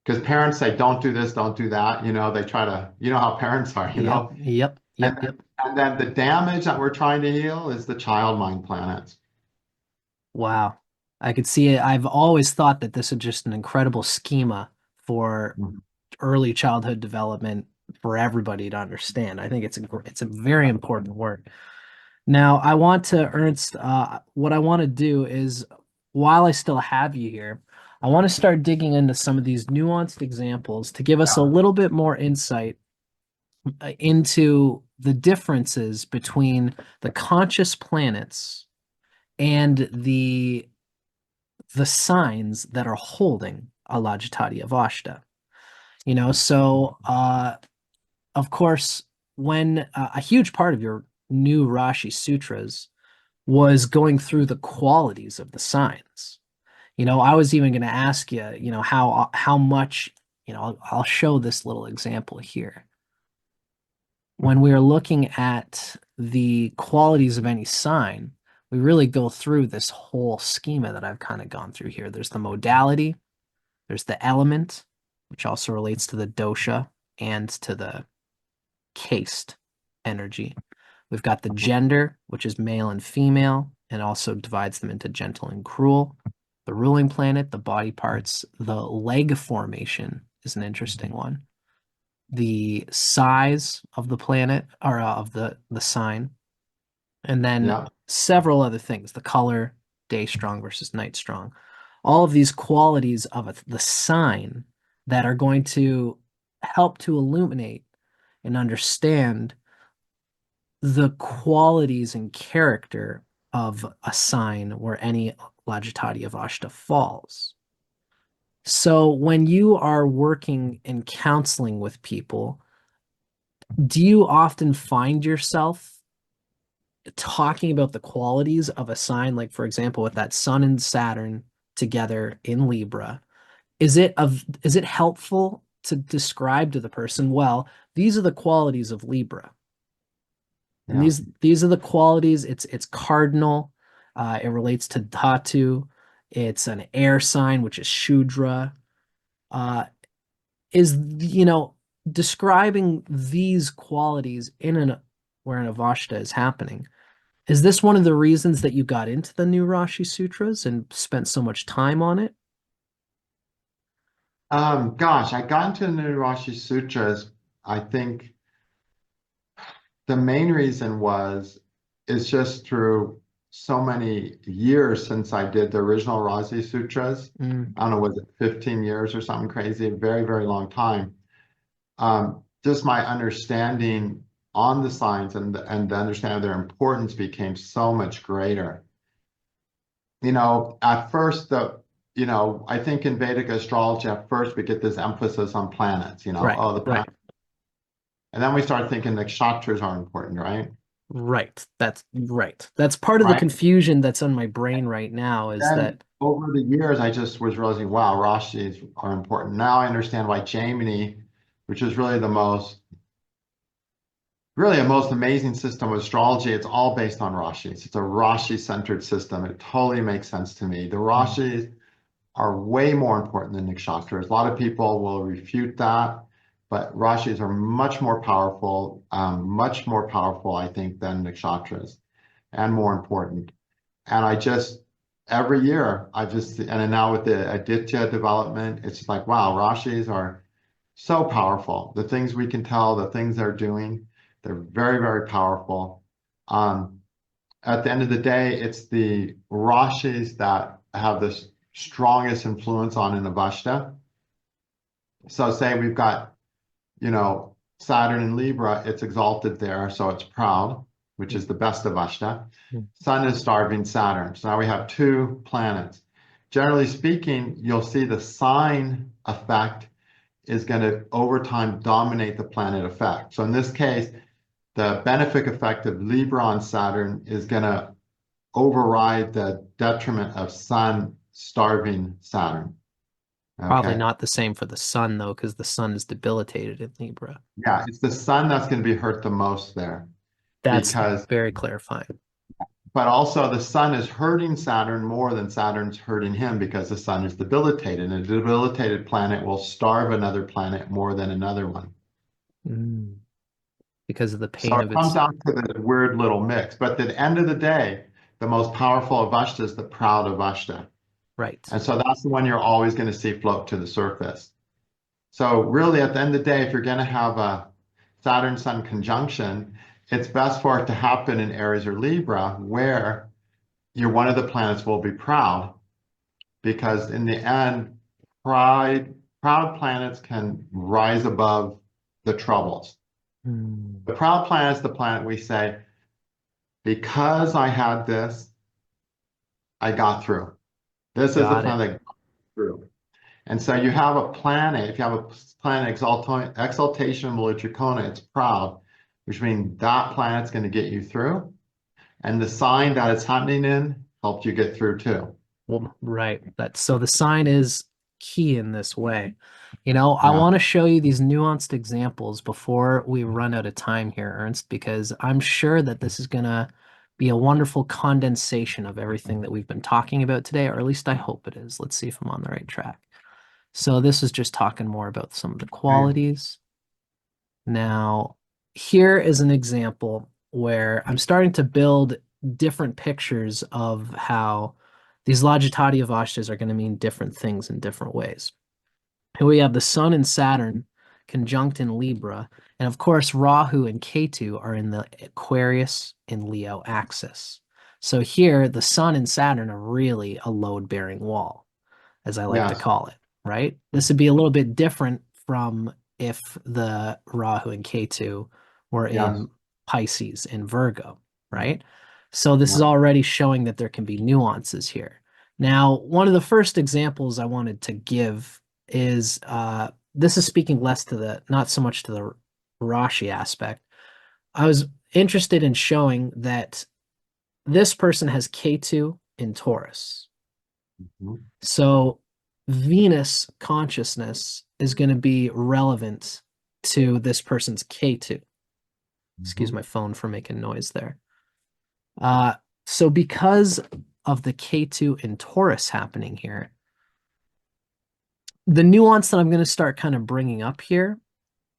Because parents say, don't do this, don't do that. They try to, how parents are, Yep, yep, And yep, yep. and then the damage that we're trying to heal is the child mind planets. Wow. I could see it. I've always thought that this is just an incredible schema for Mhm. early childhood development for everybody to understand. I think it's a very important work. Now, I want to, Ernst, what I want to do is, while I still have you here, I want to start digging into some of these nuanced examples to give us a Yeah. little bit more insight into the differences between the conscious planets and the signs that are holding a Lajitaadi Avasthas. So of course, when a huge part of your new Rashi Sutras was going through the qualities of the signs. I was even going to ask you, how much, I'll show this little example here. When we are looking at the qualities of any sign, we really go through this whole schema that I've kind of gone through here. There's the modality, there's the element, which also relates to the dosha. and to the caste energy. We've got the gender, which is male and female, and also divides them into gentle and cruel. The ruling planet, the body parts, the leg formation is an interesting one. The size of the planet, or of the sign, and then Yeah. several other things, the color, day strong versus night strong, all of these qualities of the sign that are going to help to illuminate and understand the qualities and character of a sign where any Lajitaadi Avasthas falls. So when you are working in counseling with people, do you often find yourself talking about the qualities of a sign, like for example, with that Sun and Saturn together in Libra? Is it helpful to describe to the person, well, these are the qualities of Libra, and Yeah. these are the qualities. It's cardinal. It relates to Dhatu. It's an air sign, which is Shudra. Uh, is describing these qualities in an where an Avashta is happening. Is this one of the reasons that you got into the new Rashi Sutras and spent so much time on it? Gosh, I got into the Rashi Sutras. I think the main reason is just through so many years since I did the original Rashi Sutras. Mm, I don't know, was it 15 years or something crazy? A very, very long time. Just my understanding on the signs and the understanding of their importance became so much greater. At first, I think in Vedic astrology, at first we get this emphasis on planets, right, oh, the right, planet. And then we start thinking the nakshatras are important, right? right. That's right. That's part of the Right. confusion that's on my brain right now is Then that over the years, I just was realizing, wow, Rashis are important. Now I understand why Gemini, which is really a most amazing system of astrology. It's all based on Rashis. It's a Rashi-centered system. It totally makes sense to me. The mm, Rashis are way more important than nakshatras. A lot of people will refute that, but Rashis are much more powerful, I think, than nakshatras, and more important. And every year, and now with the Aditya development, it's just like, wow, Rashis are so powerful. The things we can tell, the things they're doing, they're very, very powerful. Um, at the end of the day, it's the Rashis that have the strongest influence on an Avashta. So say we've got, Saturn in Libra, it's exalted there, so it's proud, which is the best Avashta. mm. Sun is starving Saturn. So now we have two planets. Generally speaking, you'll see the sign effect is going to, over time, dominate the planet effect. So in this case, the benefic effect of Libra on Saturn is going to override the detriment of Sun starving Saturn. Probably Okay. not the same for the sun though, because the sun is debilitated in Libra. Yeah, it's the Sun that's going to be hurt the most there That's because, very clarifying. but also the Sun is hurting Saturn more than Saturn's hurting him because the Sun is debilitated, and a debilitated planet will starve another planet more than another one. Mm. Because of the So pain it of comes its down to the weird little mix. But at the end of the day, the most powerful Avashta is the proud Avashta. right. And so that's the one you're always going to see float to the surface. So really, at the end of the day, if you're going to have a Saturn-Sun conjunction, it's best for it to happen in Aries or Libra, where one of the planets will be proud, because in the end, proud planets can rise above the troubles. Mm. The proud planet is the planet we say, because I had this, I got through. This is the Got it. planet that got through. And so you have a planet, if you have a planet exaltation Trikona, it's proud, which means that planet's going to get you through. And the sign that it's happening in helped you get through too. Well, right. That so the sign is key in this way. I Yeah. want to show you these nuanced examples before we run out of time here, Ernst, because I'm sure that this is gonna be a wonderful condensation of everything that we've been talking about today, or at least I hope it is. Let's see if I'm on the right track. So this is just talking more about some of the Okay. qualities. Now, here is an example where I'm starting to build different pictures of how these Lajitaadi Avastas are going to mean different things in different ways. Here we have the Sun and Saturn conjunct in Libra, and of course, Rahu and Ketu are in the Aquarius and Leo axis. So here, the Sun and Saturn are really a load-bearing wall, as I like to Yes, call it, right? This would be a little bit different from if the Rahu and Ketu were yes, in Pisces and Virgo, right? So this is yeah. already showing that there can be nuances here. Now, one of the first examples I wanted to give is this is speaking less to the, not so much to the Rashi aspect. I was interested in showing that this person has Ketu in Taurus. Mhm, So Venus consciousness is going to be relevant to this person's K2. Excuse mhm, my phone for making noise there. Uh, so because of the K2 in Taurus happening here, the nuance that I'm going to start kind of bringing up here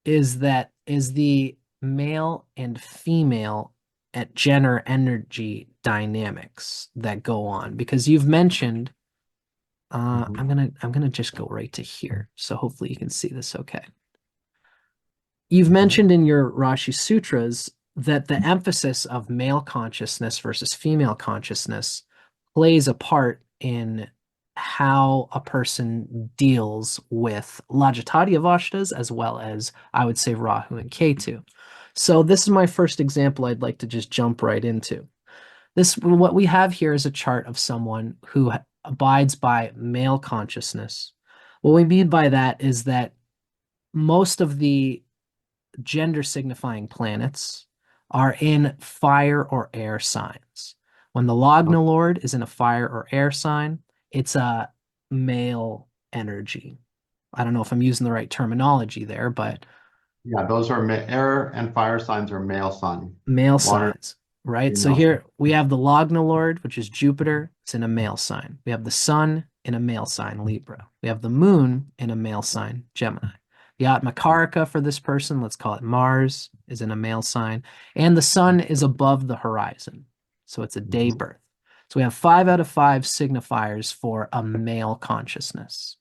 is the male and female at gender energy dynamics that go on because you've mentioned mhm, I'm gonna just go right to here. So hopefully you can see this okay. You've mhm, mentioned in your Rashi Sutras that the emphasis of male consciousness versus female consciousness plays a part in how a person deals with Lajitaadi Avastas as well as I would say Rahu and Ketu. So this is my first example I'd like to just jump right into. This what we have here is a chart of someone who abides by male consciousness. What we mean by that is that most of the gender signifying planets are in fire or air signs. When the mhm. Lagna Lord is in a fire or air sign, it's a male energy. I don't know if I'm using the right terminology there, but Yeah, those are air and fire signs are male sun. male Water, signs, right? So female sun. here we have the Lagna Lord, which is Jupiter. It's in a male sign. We have the Sun in a male sign, Libra. We have the Moon in a male sign, Gemini. The Atmakarika for this person, let's call it Mars, is in a male sign. And the Sun is above the horizon. So it's a day Mhm, birth. So we have 5 out of 5 signifiers for a male consciousness.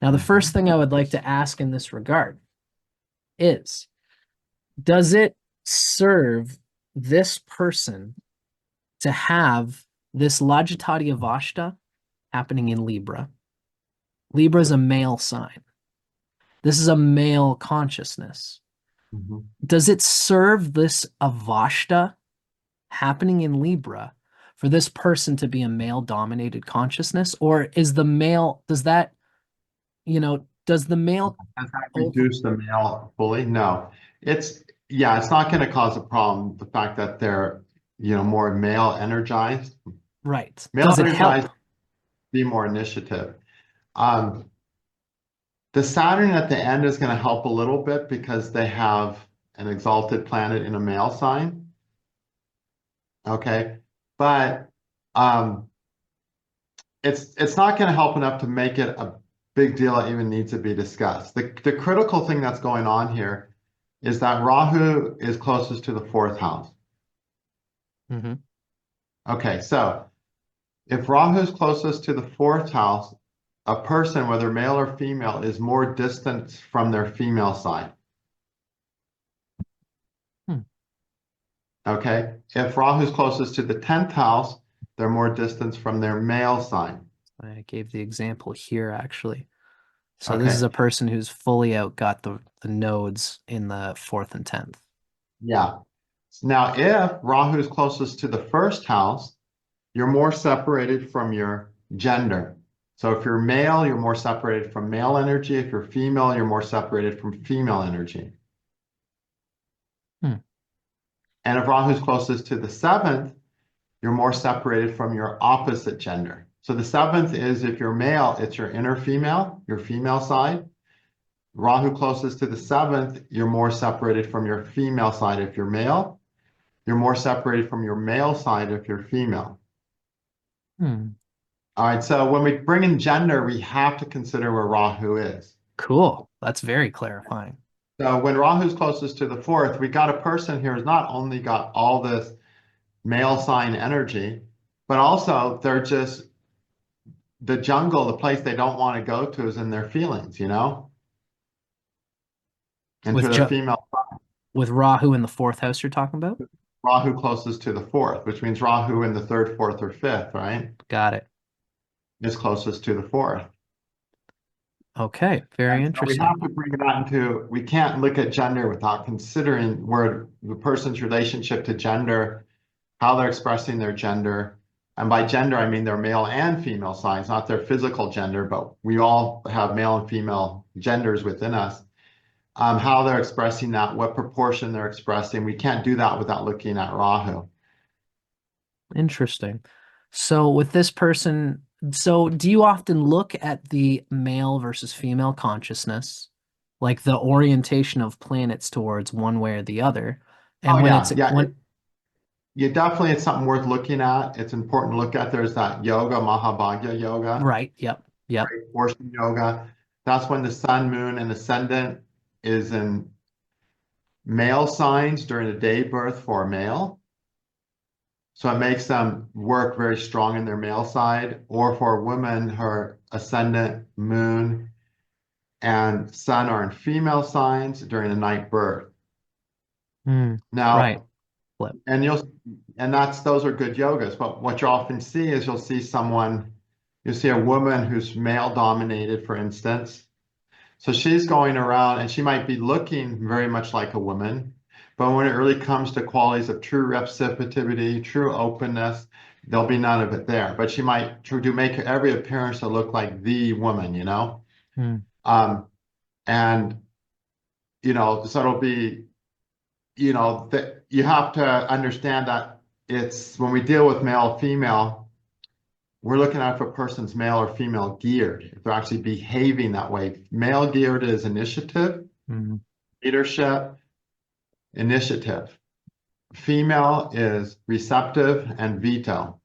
Now, the first mhm. thing I would like to ask in this regard is, does it serve this person to have this Lajitaadi Avashta happening in Libra? Libra is a male sign. This is a male consciousness. Mhm. Does it serve this Avashta happening in Libra for this person to be a male dominated consciousness? Or is the male, does that, does the male Has that over, reduced the male fully? No. It's yeah, it's not going to cause a problem. The fact that they're, more male energized. right? Male Does it help? energized be more initiative. Um, the Saturn at the end is going to help a little bit because they have an exalted planet in a male sign. Okay. But um, it's not going to help enough to make it a big deal that even needs to be discussed. The critical thing that's going on here is that Rahu is closest to the fourth house. Hmm. Okay, so if Rahu is closest to the fourth house, a person, whether male or female, is more distant from their female side. Hmm. Okay, if Rahu is closest to the 10th house, they're more distant from their male side. I gave the example here actually. So this is Okay, a person who's fully out got the nodes in the fourth and 10th. yeah. Now, if Rahu is closest to the first house, you're more separated from your gender. So if you're male, you're more separated from male energy. If you're female, you're more separated from female energy. Hmm. And if Rahu's closest to the seventh, you're more separated from your opposite gender. So the seventh is if you're male, it's your inner female, your female side. Rahu closest to the seventh, you're more separated from your female side if you're male. You're more separated from your male side if you're female. Hmm. All right, so when we bring in gender, we have to consider where Rahu is. Cool. That's very clarifying. So when Rahu's closest to the fourth, we got a person here who's not only got all this male sign energy, but also they're just the jungle, the place they don't want to go to is in their feelings, into With their female with Rahu in the fourth house you're talking about? Rahu closest to the fourth, which means Rahu in the third, fourth, or fifth, right? Got it. Is closest to the fourth. Okay, very And so we interesting. have to bring that into, we can't look at gender without considering where the person's relationship to gender, how they're expressing their gender. And by gender, I mean their male and female signs, not their physical gender, but we all have male and female genders within us. How they're expressing that, what proportion they're expressing. We can't do that without looking at Rahu. Interesting. So with this person, so do you often look at the male versus female consciousness, like the orientation of planets towards one way or the other? Oh And when yeah, it's yeah. when Definitely it's something worth looking at. It's important to look at. There's that yoga, Mahabhagya yoga, right, yep. right? Portion yoga. That's when the sun, moon, and ascendant is in male signs during the day birth for a male. So it makes them work very strong in their male side, or for a woman, her ascendant, moon, and sun are in female signs during the night birth. Right. Now, Flip. and those are good yogas, but what you often see is you'll see a woman who's male dominated, for instance. So she's going around and she might be looking very much like a woman, but when it really comes to qualities of true receptivity, true openness, there'll be none of it there. But she might do make every appearance to look like the woman, Hmm. And so it'll be, that you have to understand that it's when we deal with male, female, we're looking at if a person's male or female geared, if they're actually behaving that way. Male geared is initiative, leadership, initiative. Female is receptive and veto.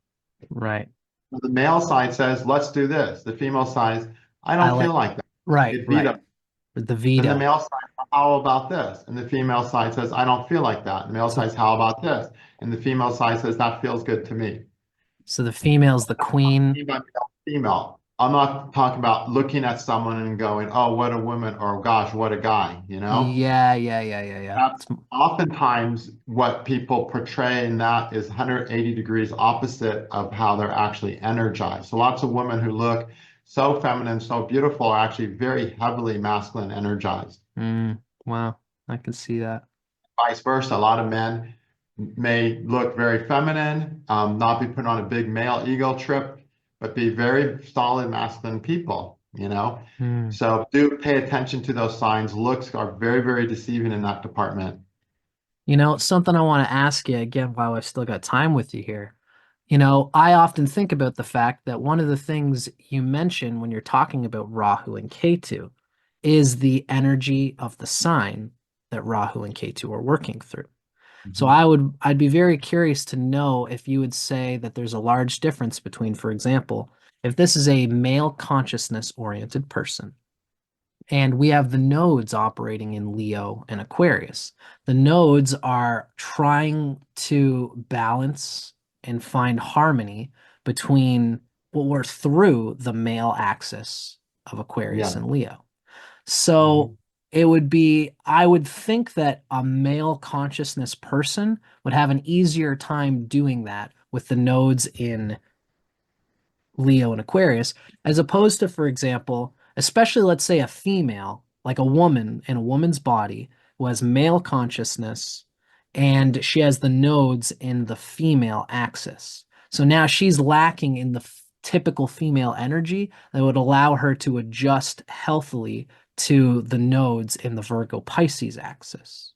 Right. The male side says, let's do this. The female side, I don't feel like that. Right, It veto. right. The Then the veto. male side, how about this? And the female side says, I don't feel like that. The male side says, how about this? And the female side says, that feels good to me. So the female's the queen. Female. I'm not talking about looking at someone and going, oh, what a woman, or gosh, what a guy, Yeah. That's oftentimes what people portray, and that is 180 degrees opposite of how they're actually energized. So lots of women who look so feminine, so beautiful are actually very heavily masculine energized. Wow, I can see that. Vice versa, a lot of men may look very feminine, not be put on a big male ego trip, but be very solid masculine people, So do pay attention to those signs. Looks are very, very deceiving in that department. Something I want to ask you again while I've still got time with you here. I often think about the fact that one of the things you mention when you're talking about Rahu and Ketu is the energy of the sign that Rahu and Ketu are working through. So I'd be very curious to know if you would say that there's a large difference between, for example, if this is a male consciousness oriented person and we have the nodes operating in Leo and Aquarius. The nodes are trying to balance and find harmony between what we're through the male axis of Aquarius Yeah. and Leo. So I would think that a male consciousness person would have an easier time doing that with the nodes in Leo and Aquarius, as opposed to, for example, especially let's say a female, like a woman in a woman's body who has male consciousness and she has the nodes in the female axis. So now she's lacking in the typical female energy that would allow her to adjust healthily to the nodes in the Virgo Pisces axis.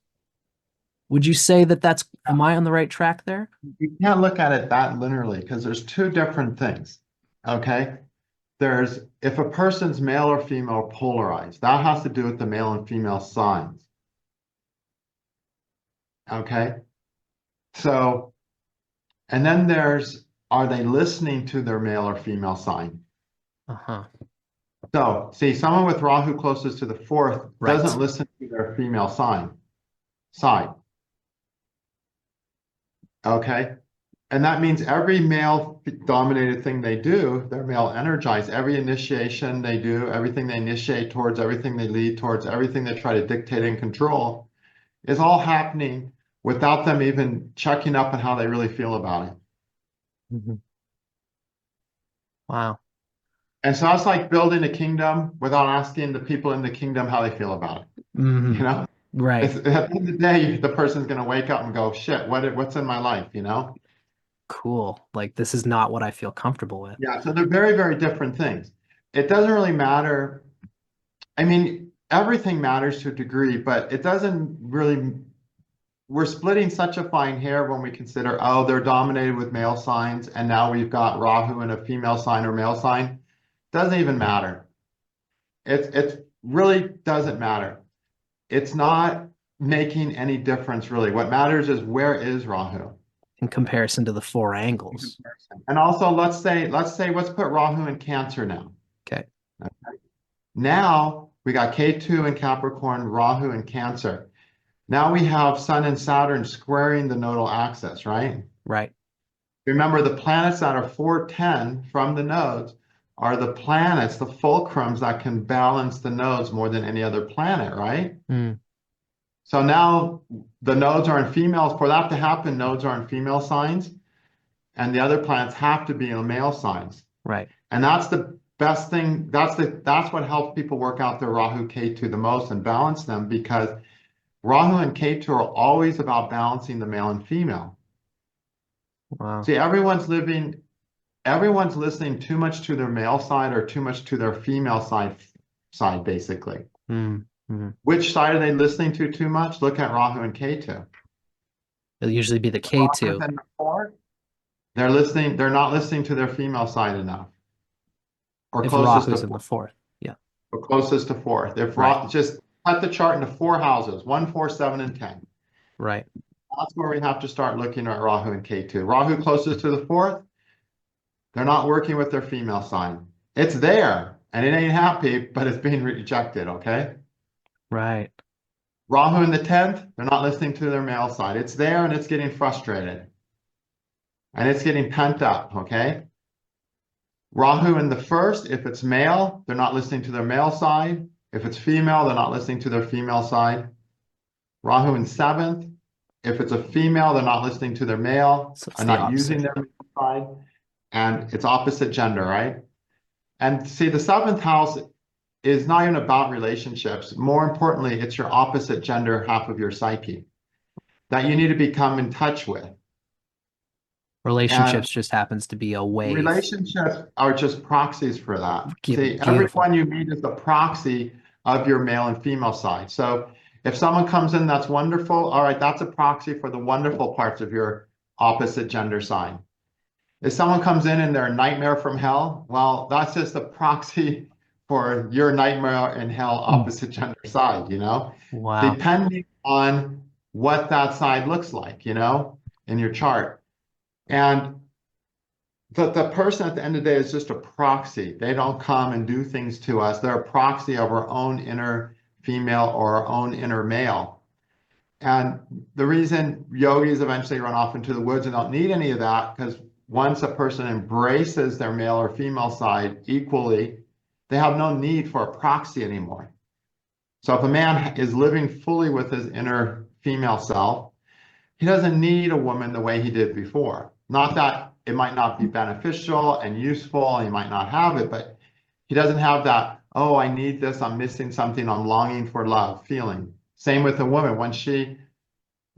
Would you say that am I on the right track there? You can't look at it that linearly because there's two different things. Okay. There's if a person's male or female polarized, that has to do with the male and female signs. Okay. So, and then are they listening to their male or female sign? Uh-huh. So, see, someone with Rahu closest to the fourth Right. doesn't listen to to their female side. Okay. And that means every male dominated thing they do, they're male energized. Every initiation they do, everything they initiate towards, everything they lead towards, everything they try to dictate and control is all happening without them even checking up on how they really feel about it. Mm-hmm. Wow. And so it's like building a kingdom without asking the people in the kingdom how they feel about it. Mm-hmm. You know? Right. At the end of the day, the person's going to wake up and go, shit, what's in my life, you know? Cool. Like, this is not what I feel comfortable with. Yeah, so they're very, very different things. It doesn't really matter. I mean, everything matters to a degree, but it doesn't really, we're splitting such a fine hair when we consider, oh, they're dominated with male signs, and now we've got Rahu in a female sign or male sign. Doesn't even matter. It really doesn't matter. It's not making any difference, really. What matters is where is Rahu? In comparison to the 4 angles. And also, let's put Rahu in Cancer now. Okay. Now we got Ketu in Capricorn, Rahu in Cancer. Now we have Sun and Saturn squaring the nodal axis, right? Right. Remember, the planets that are 410 from the nodes are the planets, the fulcrums that can balance the nodes more than any other planet, right? Mm. So now the nodes are in females. For that to happen, nodes are in female signs, and the other planets have to be in male signs. Right. And that's the best thing. That's what helps people work out their Rahu Ketu the most and balance them, because Rahu and Ketu are always about balancing the male and female. Wow. See, everyone's listening too much to their male side or too much to their female side, basically. Mm-hmm. Which side are they listening to too much? Look at Rahu and Ketu. It'll usually be the K2. They're not listening to their female side enough. Or If closest Rahu's to in the 4th. Yeah. or closest to 4th. If Right. just cut the chart into 4 houses, 1, 4, 7, and 10. Right. That's where we have to start looking at Rahu and Ketu. Rahu closest to the 4th, they're not working with their female sign. It's there, and it ain't happy, but it's being rejected, okay? Right. Rahu in the 10th, they're not listening to their male side. It's there, and it's getting frustrated. And it's getting pent up, okay? Rahu in the 1st, if it's male, they're not listening to their male side. If it's female, they're not listening to their female side. Rahu in 7th, if it's a female, they're not listening to their male, So it's and the not using opposite. their male side. And it's opposite gender, right? And see, the 7th house is not even about relationships. More importantly, it's your opposite gender half of your psyche that you need to become in touch with. Relationships And just happens to be a wave. relationships are just proxies for that. See, Beautiful. everyone you meet is the proxy of your male and female side. So if someone comes in that's wonderful, all right, that's a proxy for the wonderful parts of your opposite gender sign. If someone comes in and they're a nightmare from hell, well, that's just a proxy for your nightmare in hell opposite gender side, you know? Wow. Depending on what that side looks like, you know, in your chart. And the person at the end of the day is just a proxy. They don't come and do things to us. They're a proxy of our own inner female or our own inner male. And the reason yogis eventually run off into the woods and don't need any of that, because once a person embraces their male or female side equally, they have no need for a proxy anymore. So if a man is living fully with his inner female self, he doesn't need a woman the way he did before. Not that it might not be beneficial and useful, and he might not have it, but he doesn't have that, oh, I need this, I'm missing something, I'm longing for love feeling. Same with a woman. When she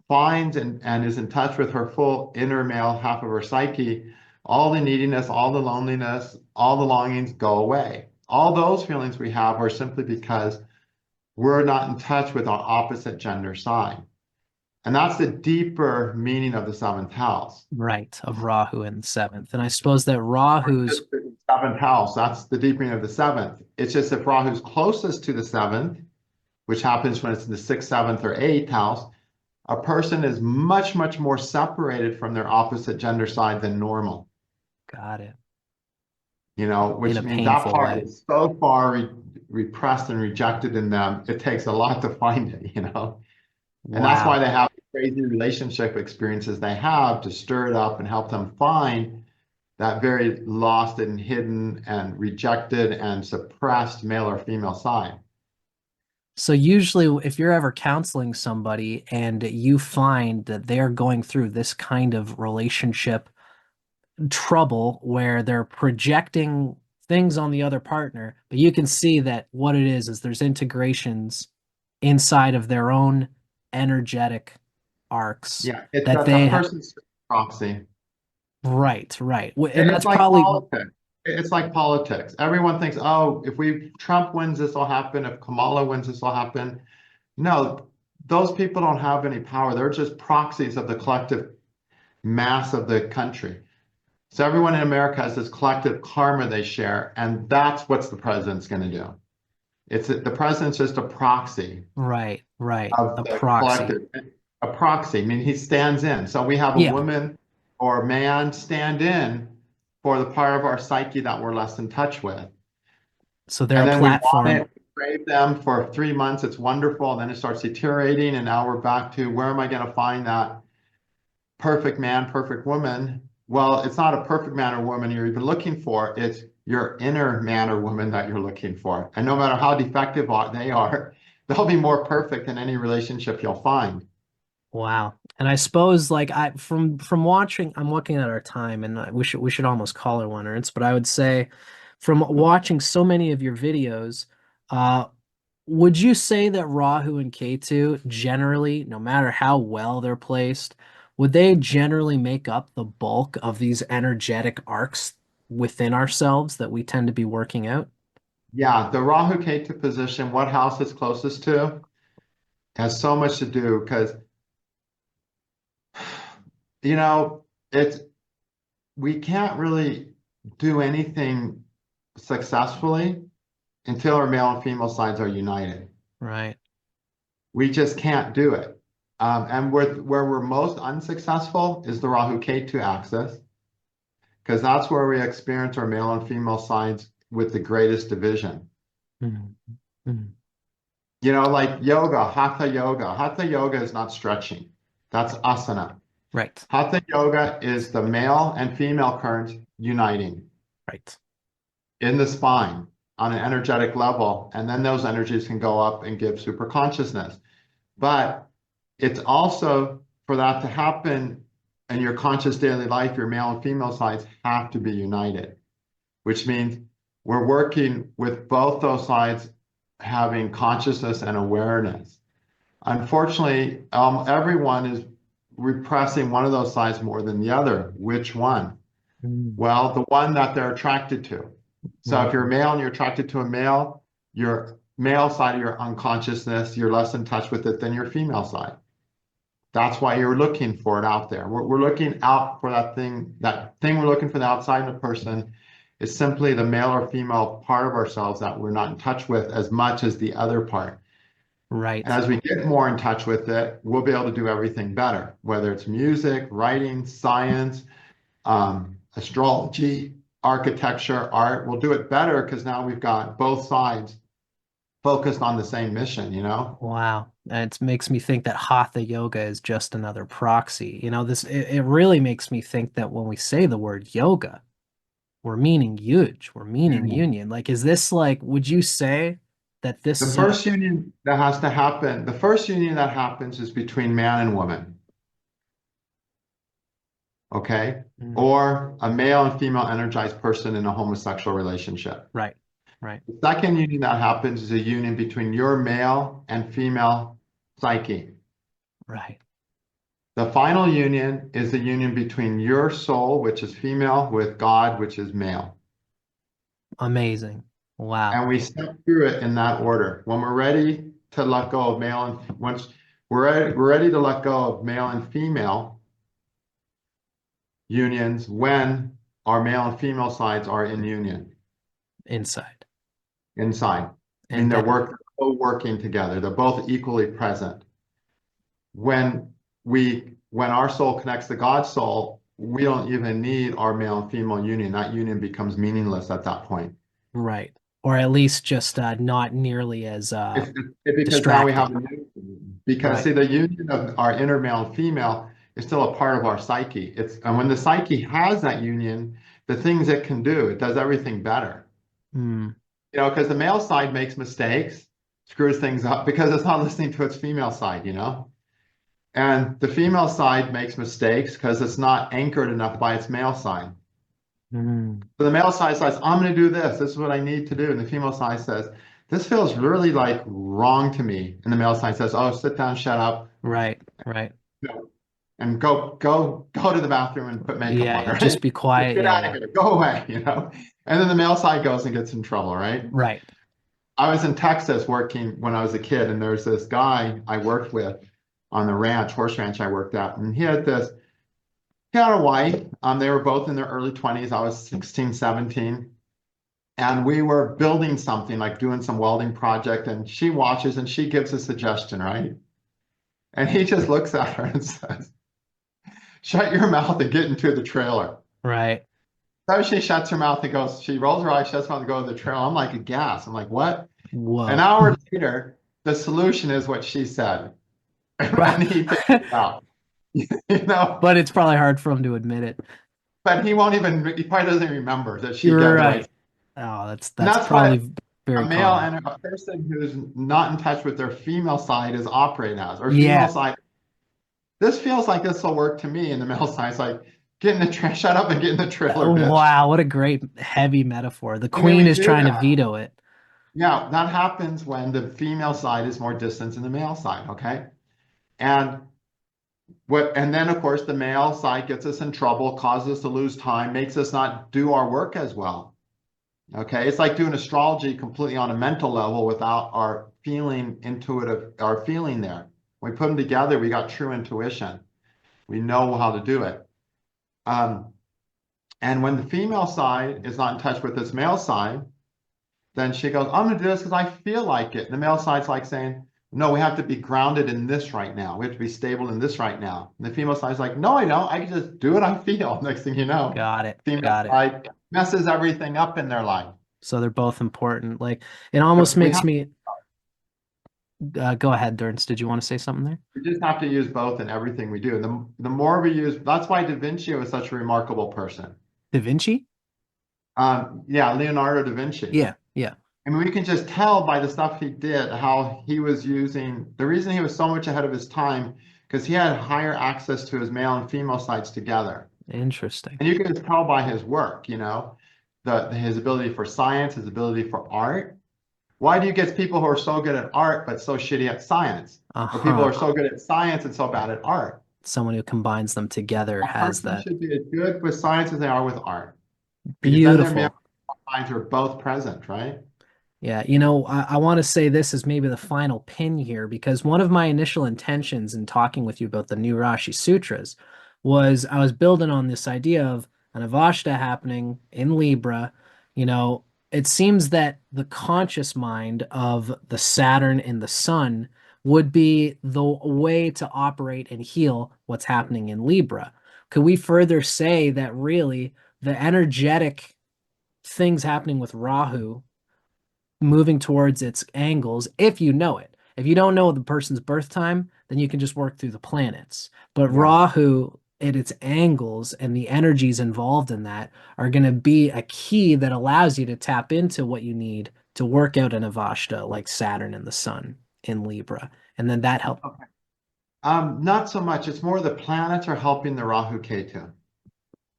finds and is in touch with her full inner male half of her psyche, all the neediness, all the loneliness, all the longings go away. All those feelings we have are simply because we're not in touch with our opposite gender side. And that's the deeper meaning of the 7th house. Right, of Rahu in the 7th. And I suppose that Rahu's 7th house, that's the deep meaning of the 7th. It's just if Rahu's closest to the 7th, which happens when it's in the 6th, 7th, or 8th house, a person is much, much more separated from their opposite gender side than normal. got it. in which a means that painful part way. is so far repressed and rejected in them, it takes a lot to find it. And that's why Wow. they have the crazy relationship experiences they have to stir it up and help them find that very lost and hidden and rejected and suppressed male or female side. So usually if you're ever counseling somebody and you find that they're going through this kind of relationship trouble where they're projecting things on the other partner, but you can see that what it is there's integrations inside of their own energetic arcs Yeah, it's that that the they ha person's proxy. right. And It's that's like probably politics. It's like politics. Everyone thinks, oh, if Trump wins, this will happen. If Kamala wins, this will happen. No, those people don't have any power. They're just proxies of the collective mass of the country. So everyone in America has this collective karma they share, and that's what the president's going to do. The president's just a proxy right. of A the proxy. collective, a proxy. I mean, he stands in. So we have a Yeah. woman or a man stand in for the part of our psyche that we're less in touch with. So they're And a then we want platform. it, we crave them for 3 months. It's wonderful. And then it starts deteriorating. And now we're back to where am I going to find that perfect man, perfect woman? Well, it's not a perfect man or woman you're even looking for. It's your inner man or woman that you're looking for. And no matter how defective they are, they'll be more perfect than any relationship you'll find. Wow. And I suppose like I from watching, I'm looking at our time and we should almost call her one, Ernst, but I would say from watching so many of your videos, uh would you say that Rahu and Ketu generally, no matter how well they're placed, would they generally make up the bulk of these energetic arcs within ourselves that we tend to be working out? Yeah, the Rahu Ketu position, what house it's closest to, has so much to do because, you know, it's we can't really do anything successfully until our male and female sides are united. Right. We just can't do it. And where we're most unsuccessful is the Rahu Ketu axis, because that's where we experience our male and female sides with the greatest division. Mhm. Mhm. Like yoga, hatha yoga. Hatha yoga is not stretching. That's asana. Right. Hatha yoga is the male and female currents uniting Right. in the spine on an energetic level. And then those energies can go up and give super consciousness. But it's also for that to happen in your conscious daily life, your male and female sides have to be united, which means we're working with both those sides having consciousness and awareness. Unfortunately, everyone is repressing one of those sides more than the other. Which one? Mm. Well, the one that they're attracted to. So if you're a Mhm. male and you're attracted to a male, your male side of your unconsciousness, you're less in touch with it than your female side. That's why you're looking for it out there. We're looking out for that thing. That thing we're looking for the outside of a person is simply the male or female part of ourselves that we're not in touch with as much as the other part. And Right. as we get more in touch with it, we'll be able to do everything better, whether it's music, writing, science, astrology, architecture, art. We'll do it better because now we've got both sides focused on the same mission. Wow. It makes me think that Hatha yoga is just another proxy. It really makes me think that when we say the word yoga, we're meaning huge. We're meaning Mhm. union. Like, is this like, would you say that this The is a first union that has to happen, the first union that happens is between man and woman, okay? Mm, Or a male and female energized person in a homosexual relationship. right, right, The second union that happens is a union between your male and female psyche. right. The final union is the union between your soul, which is female, with God, which is male. Amazing. Wow. And we step through it in that order. When we're ready to let go of male and once we're ready to let go of male and female unions when our male and female sides are in union Inside. inside. I mean, And then, they're both working together. They're both equally present. When our soul connects to God's soul, we don't even need our male and female union. That union becomes meaningless at that point. Right. Or at least just not nearly as Because now we have a distracting. new union. Because Right. see, the union of our inner male and female is still a part of our psyche. And when the psyche has that union, the things it can do, it does everything better. Mm. Because the male side makes mistakes, screws things up because it's not listening to its female side. And the female side makes mistakes because it's not anchored enough by its male side. Mm. So the male side says, I'm going to do this. This is what I need to do. And the female side says, this feels really like wrong to me. And the male side says, oh, sit down, shut up. Right. Right. And go to the bathroom and put makeup Yeah, on, yeah. right? Just be quiet. Get Yeah, out of yeah. here. Go away. And then the male side goes and gets in trouble, right? Right. I was in Texas working when I was a kid, and there's this guy I worked with on the horse ranch I worked at, and he had a wife. They were both in their early 20s. I was 16, 17. And we were building something, like doing some welding project, and she watches and she gives a suggestion, right? And he just looks at her and says, shut your mouth and get into the trailer. Right. So she shuts her mouth and goes, she rolls her eyes, shuts her mouth and goes to the trailer. I'm like aghast. I'm like, what? An Whoa. hour later, the solution is what she said. And he figured it out. But it's probably hard for him to admit it. But he probably doesn't remember that she You're got the right. right. Oh, And that's that's what probably a very male common. and a person who's not in touch with their female side is operating as, or female Yeah. side. This feels like this will work to me. And the male side's like, get in the shut up and get in the trailer, bitch. Wow, what a great heavy metaphor. The I mean, queen we is do trying to that. veto it. Yeah, that happens when the female side is more distant than the male side, okay? And then of course the male side gets us in trouble, causes us to lose time, makes us not do our work as well. Okay, it's like doing astrology completely on a mental level without our feeling intuitive, our feeling there. When we put them together, we got true intuition. We know how to do it. And when the female side is not in touch with this male side, then she goes, I'm going to do this because I feel like it. And the male side's like saying, no, we have to be grounded in this right now. We have to be stable in this right now. And the female side's like, no, I don't. I can just do what I feel. Next thing you know, Got it. female Got it. side messes everything up in their life. So they're both important. Like it almost But makes me go ahead, Ernst. Did you want to say something there? we just have to use both in everything we do. And the more we use, that's why Da Vinci was such a remarkable person. Da Vinci? Yeah, Leonardo da Vinci. Yeah, yeah. I mean, we can just tell by the stuff he did how he was using, the reason he was so much ahead of his time, because he had higher access to his male and female sides together. Interesting. And you can just tell by his work, his ability for science, his ability for art. Why do you get people who are so good at art but so shitty at science? Or people who are so good at science and so bad at art? Someone who combines them together A has person that. should be as good with science as they are with art. Because then their Beautiful. minds are both present, right? Yeah, I want to say this is maybe the final pin here because one of my initial intentions in talking with you about the new Rashi Sutras was I was building on this idea of an Avashta happening in Libra. It seems that the conscious mind of the Saturn and the Sun would be the way to operate and heal what's happening in Libra. Could we further say that really the energetic things happening with Rahu moving towards its angles if you know it. If you don't know the person's birth time, then you can just work through the planets. But Yeah. Rahu at its angles and the energies involved in that are going to be a key that allows you to tap into what you need to work out an Avashta like Saturn and the Sun in Libra. And then that helps. Okay. Not so much. It's more the planets are helping the Rahu Ketu.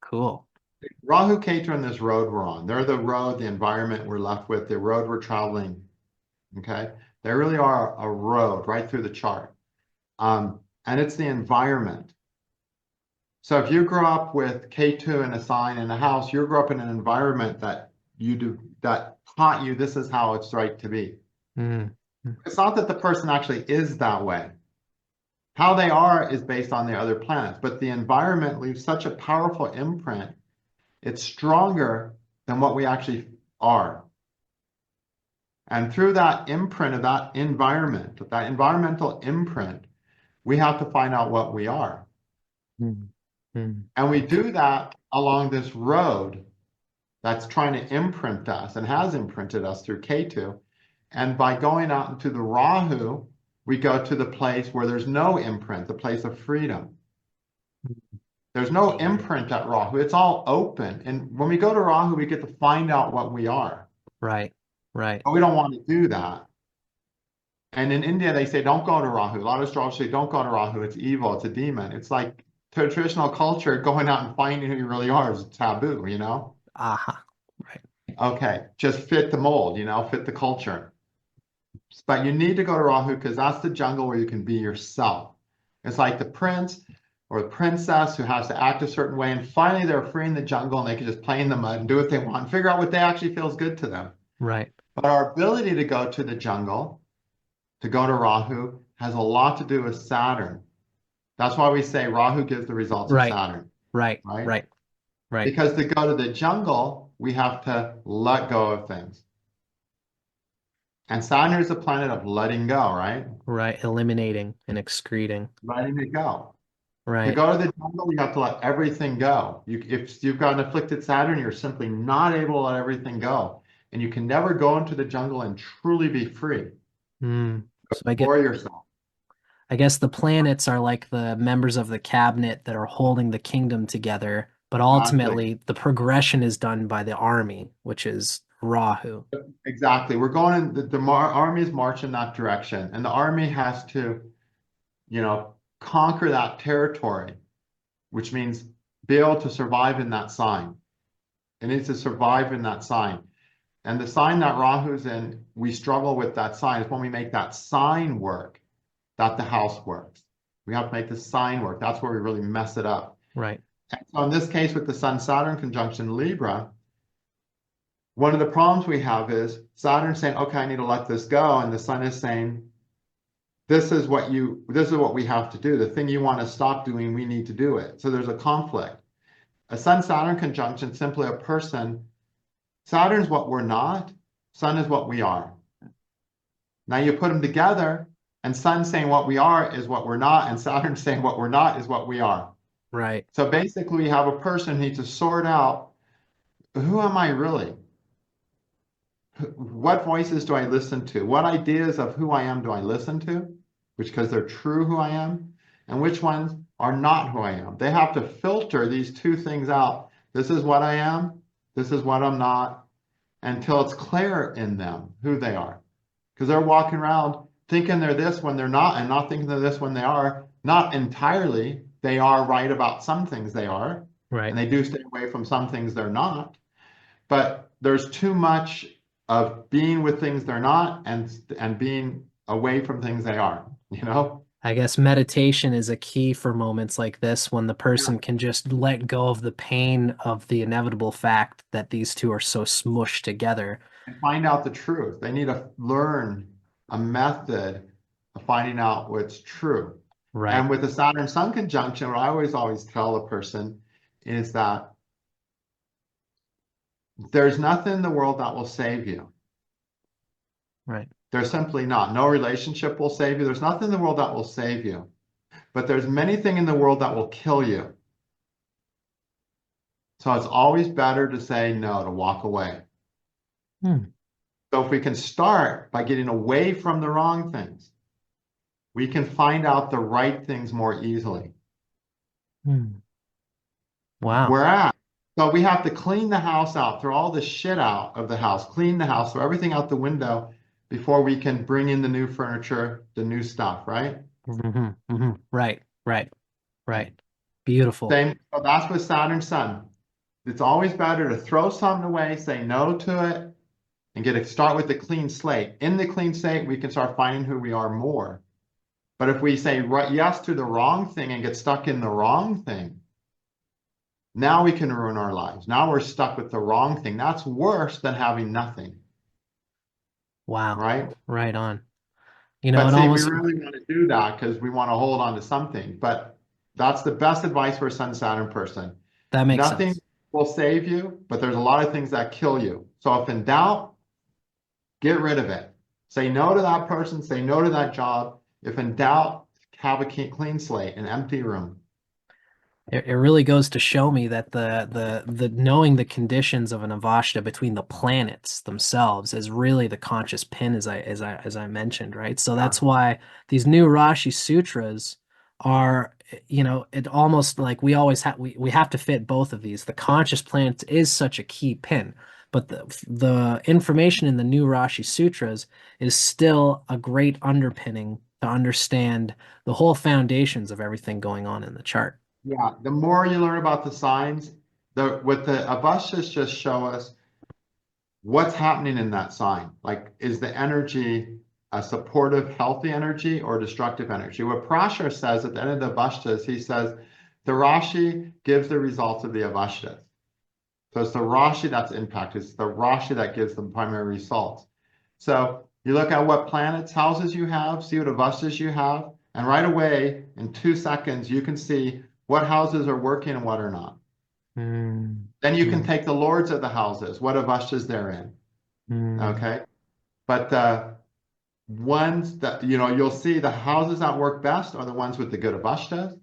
Cool. Rahu Ketu on this road we're on. They're the road, the environment we're left with, the road we're traveling. Okay. They really are a road right through the chart. And it's the environment. So if you grow up with Ketu in a sign in a house, you grew up in an environment that taught you this is how it's right to be. Mm. It's not that the person actually is that way. How they are is based on the other planets, but the environment leaves such a powerful imprint. It's stronger than what we actually are. And through that imprint of that environment, that environmental imprint, we have to find out what we are. Mm. Mm. And we do that along this road that's trying to imprint us and has imprinted us through Ketu. And by going out into the Rahu, we go to the place where there's no imprint, the place of freedom. There's no imprint at Rahu. It's all open. And when we go to Rahu, we get to find out what we are. Right. Right. But we don't want to do that. And in India, they say, don't go to Rahu. A lot of astrologers say, don't go to Rahu. It's evil. It's a demon. It's like traditional culture, going out and finding who you really are is taboo, you know? Aha. Right. Okay, just fit the mold, you know, fit the culture. But you need to go to Rahu because that's the jungle where you can be yourself. It's like the prince or the princess who has to act a certain way, and finally they're free in the jungle and they can just play in the mud and do what they want and figure out what they actually feels good to them. Right. But our ability to go to the jungle, to go to Rahu, has a lot to do with Saturn. That's why we say Rahu gives the results of Right. Saturn. Right. Right? Right. Right. Because to go to the jungle, we have to let go of things. And Saturn is a planet of letting go, right? Right. Eliminating and excreting. Letting it go. To Right. go to the jungle, you have to let everything go. If you've got an afflicted Saturn, you're simply not able to let everything go. And you can never go into the jungle and truly be free So for yourself. I guess the planets are like the members of the cabinet that are holding the kingdom together, but Exactly. ultimately the progression is done by the army, which is Rahu. Exactly. We're going in, the army is marching that direction. And the army has to, you know, conquer that territory, which means be able to survive in that sign. It needs to survive in that sign. And the sign that Rahu's in, we struggle with that sign. It's when we make that sign work that the house works. We have to make the sign work. That's where we really mess it up. Right. And so in this case, with the Sun-Saturn conjunction Libra, one of the problems we have is Saturn saying, okay, I need to let this go. And the Sun is saying, this is what we have to do. The thing you want to stop doing, we need to do it. So there's a conflict. A Sun-Saturn conjunction, simply a person. Saturn's what we're not. Sun is what we are. Now you put them together, and Sun saying what we are is what we're not, and Saturn saying what we're not is what we are. Right. So basically, we have a person who needs to sort out, who am I really? What voices do I listen to? What ideas of who I am do I listen to? Which, because they're true who I am, and which ones are not who I am. They have to filter these two things out. This is what I am. This is what I'm not, until it's clear in them who they are. Because they're walking around thinking they're this when they're not, and not thinking they're this when they are. Not entirely. They are right about some things they are. Right. And they do stay away from some things they're not. But there's too much of being with things they're not and being away from things they are, you know? I guess meditation is a key for moments like this when the person can just let go of the pain of the inevitable fact that these two are so smushed together. And find out the truth. They need to learn a method of finding out what's true. Right. And with the Saturn-Sun conjunction, what I always tell a person is that there's nothing in the world that will save you. Right. There's simply not. No relationship will save you. There's nothing in the world that will save you. But there's many things in the world that will kill you. So it's always better to say no, to walk away. So if we can start by getting away from the wrong things, we can find out the right things more easily. Wow. Whereas, so we have to clean the house out, throw all the shit out of the house, clean the house, throw everything out the window before we can bring in the new furniture, the new stuff, right? Right, right, right. Beautiful. Same, so that's with Saturn-Sun. It's always better to throw something away, say no to it, and start with the clean slate. In the clean slate, we can start finding who we are more. But if we say yes to the wrong thing and get stuck in the wrong thing, now we can ruin our lives. Now we're stuck with the wrong thing. That's worse than having nothing. Wow. Right? Right on. You know, but it see, almost... we really want to do that because we want to hold on to something. But that's the best advice for a Sun-Saturn person. That makes Nothing sense. will save you, but there's a lot of things that kill you. So if in doubt, get rid of it. Say no to that person. Say no to that job. If in doubt, have a clean slate, an empty room. It really goes to show me that the knowing the conditions of an Avashta between the planets themselves is really the conscious pin, as I mentioned, right? So Yeah. that's why these new Rashi Sutras are, it almost like we have to fit both of these. The conscious planet is such a key pin, but the information in the new Rashi Sutras is still a great underpinning to understand the whole foundations of everything going on in the chart. Yeah, the more you learn about the signs, the Avastas just show us what's happening in that sign. Like, is the energy a supportive, healthy energy or destructive energy? What Prashar says at the end of the Avastas, he says the Rashi gives the results of the Avastas. So it's the Rashi that's impacted. It's the Rashi that gives the primary results. So you look at what planets, houses you have, see what Avastas you have, and right away, in 2 seconds, you can see what houses are working and what are not. Mm, Then you can mm, take the lords of the houses, what Avastas they're in. mm. Okay. But the ones that, you'll see the houses that work best are the ones with the good Avastas.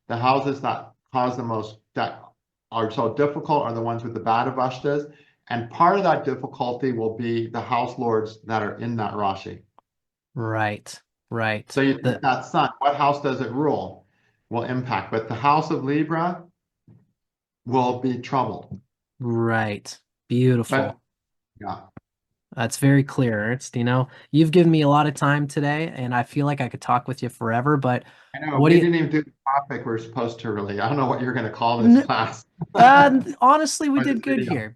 The houses that cause the most, that are so difficult are the ones with the bad Avastas. And part of that difficulty will be the house lords that are in that Rashi. Right, right. So you take that sun, what house does it rule? Will impact. But the house of Libra will be troubled. Right. But Beautiful. yeah, That's very clear, Ernst. You've given me a lot of time today, and I feel like I could talk with you forever, but I know what we do you, didn't even do the topic we're supposed to really. I don't know what you're going to call this class Honestly, we or did this good video. here.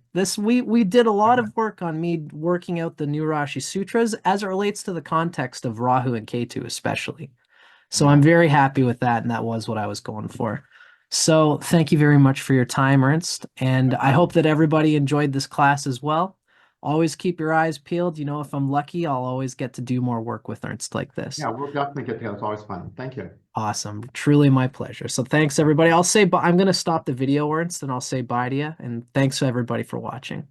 We did a lot of work on me working out the new Rashi Sutras as it relates to the context of Rahu and Ketu, especially. So I'm Yeah. very happy with that, and that was what I was going for. So thank you very much for your time, Ernst, and I hope that everybody enjoyed this class as well. Always keep your eyes peeled. If I'm lucky, I'll always get to do more work with Ernst like this. Yeah, we'll definitely get together. It's always fun. Thank you. Awesome. Truly my pleasure. So thanks everybody. I'm going to stop the video, Ernst, and I'll say bye to you. And thanks to everybody for watching.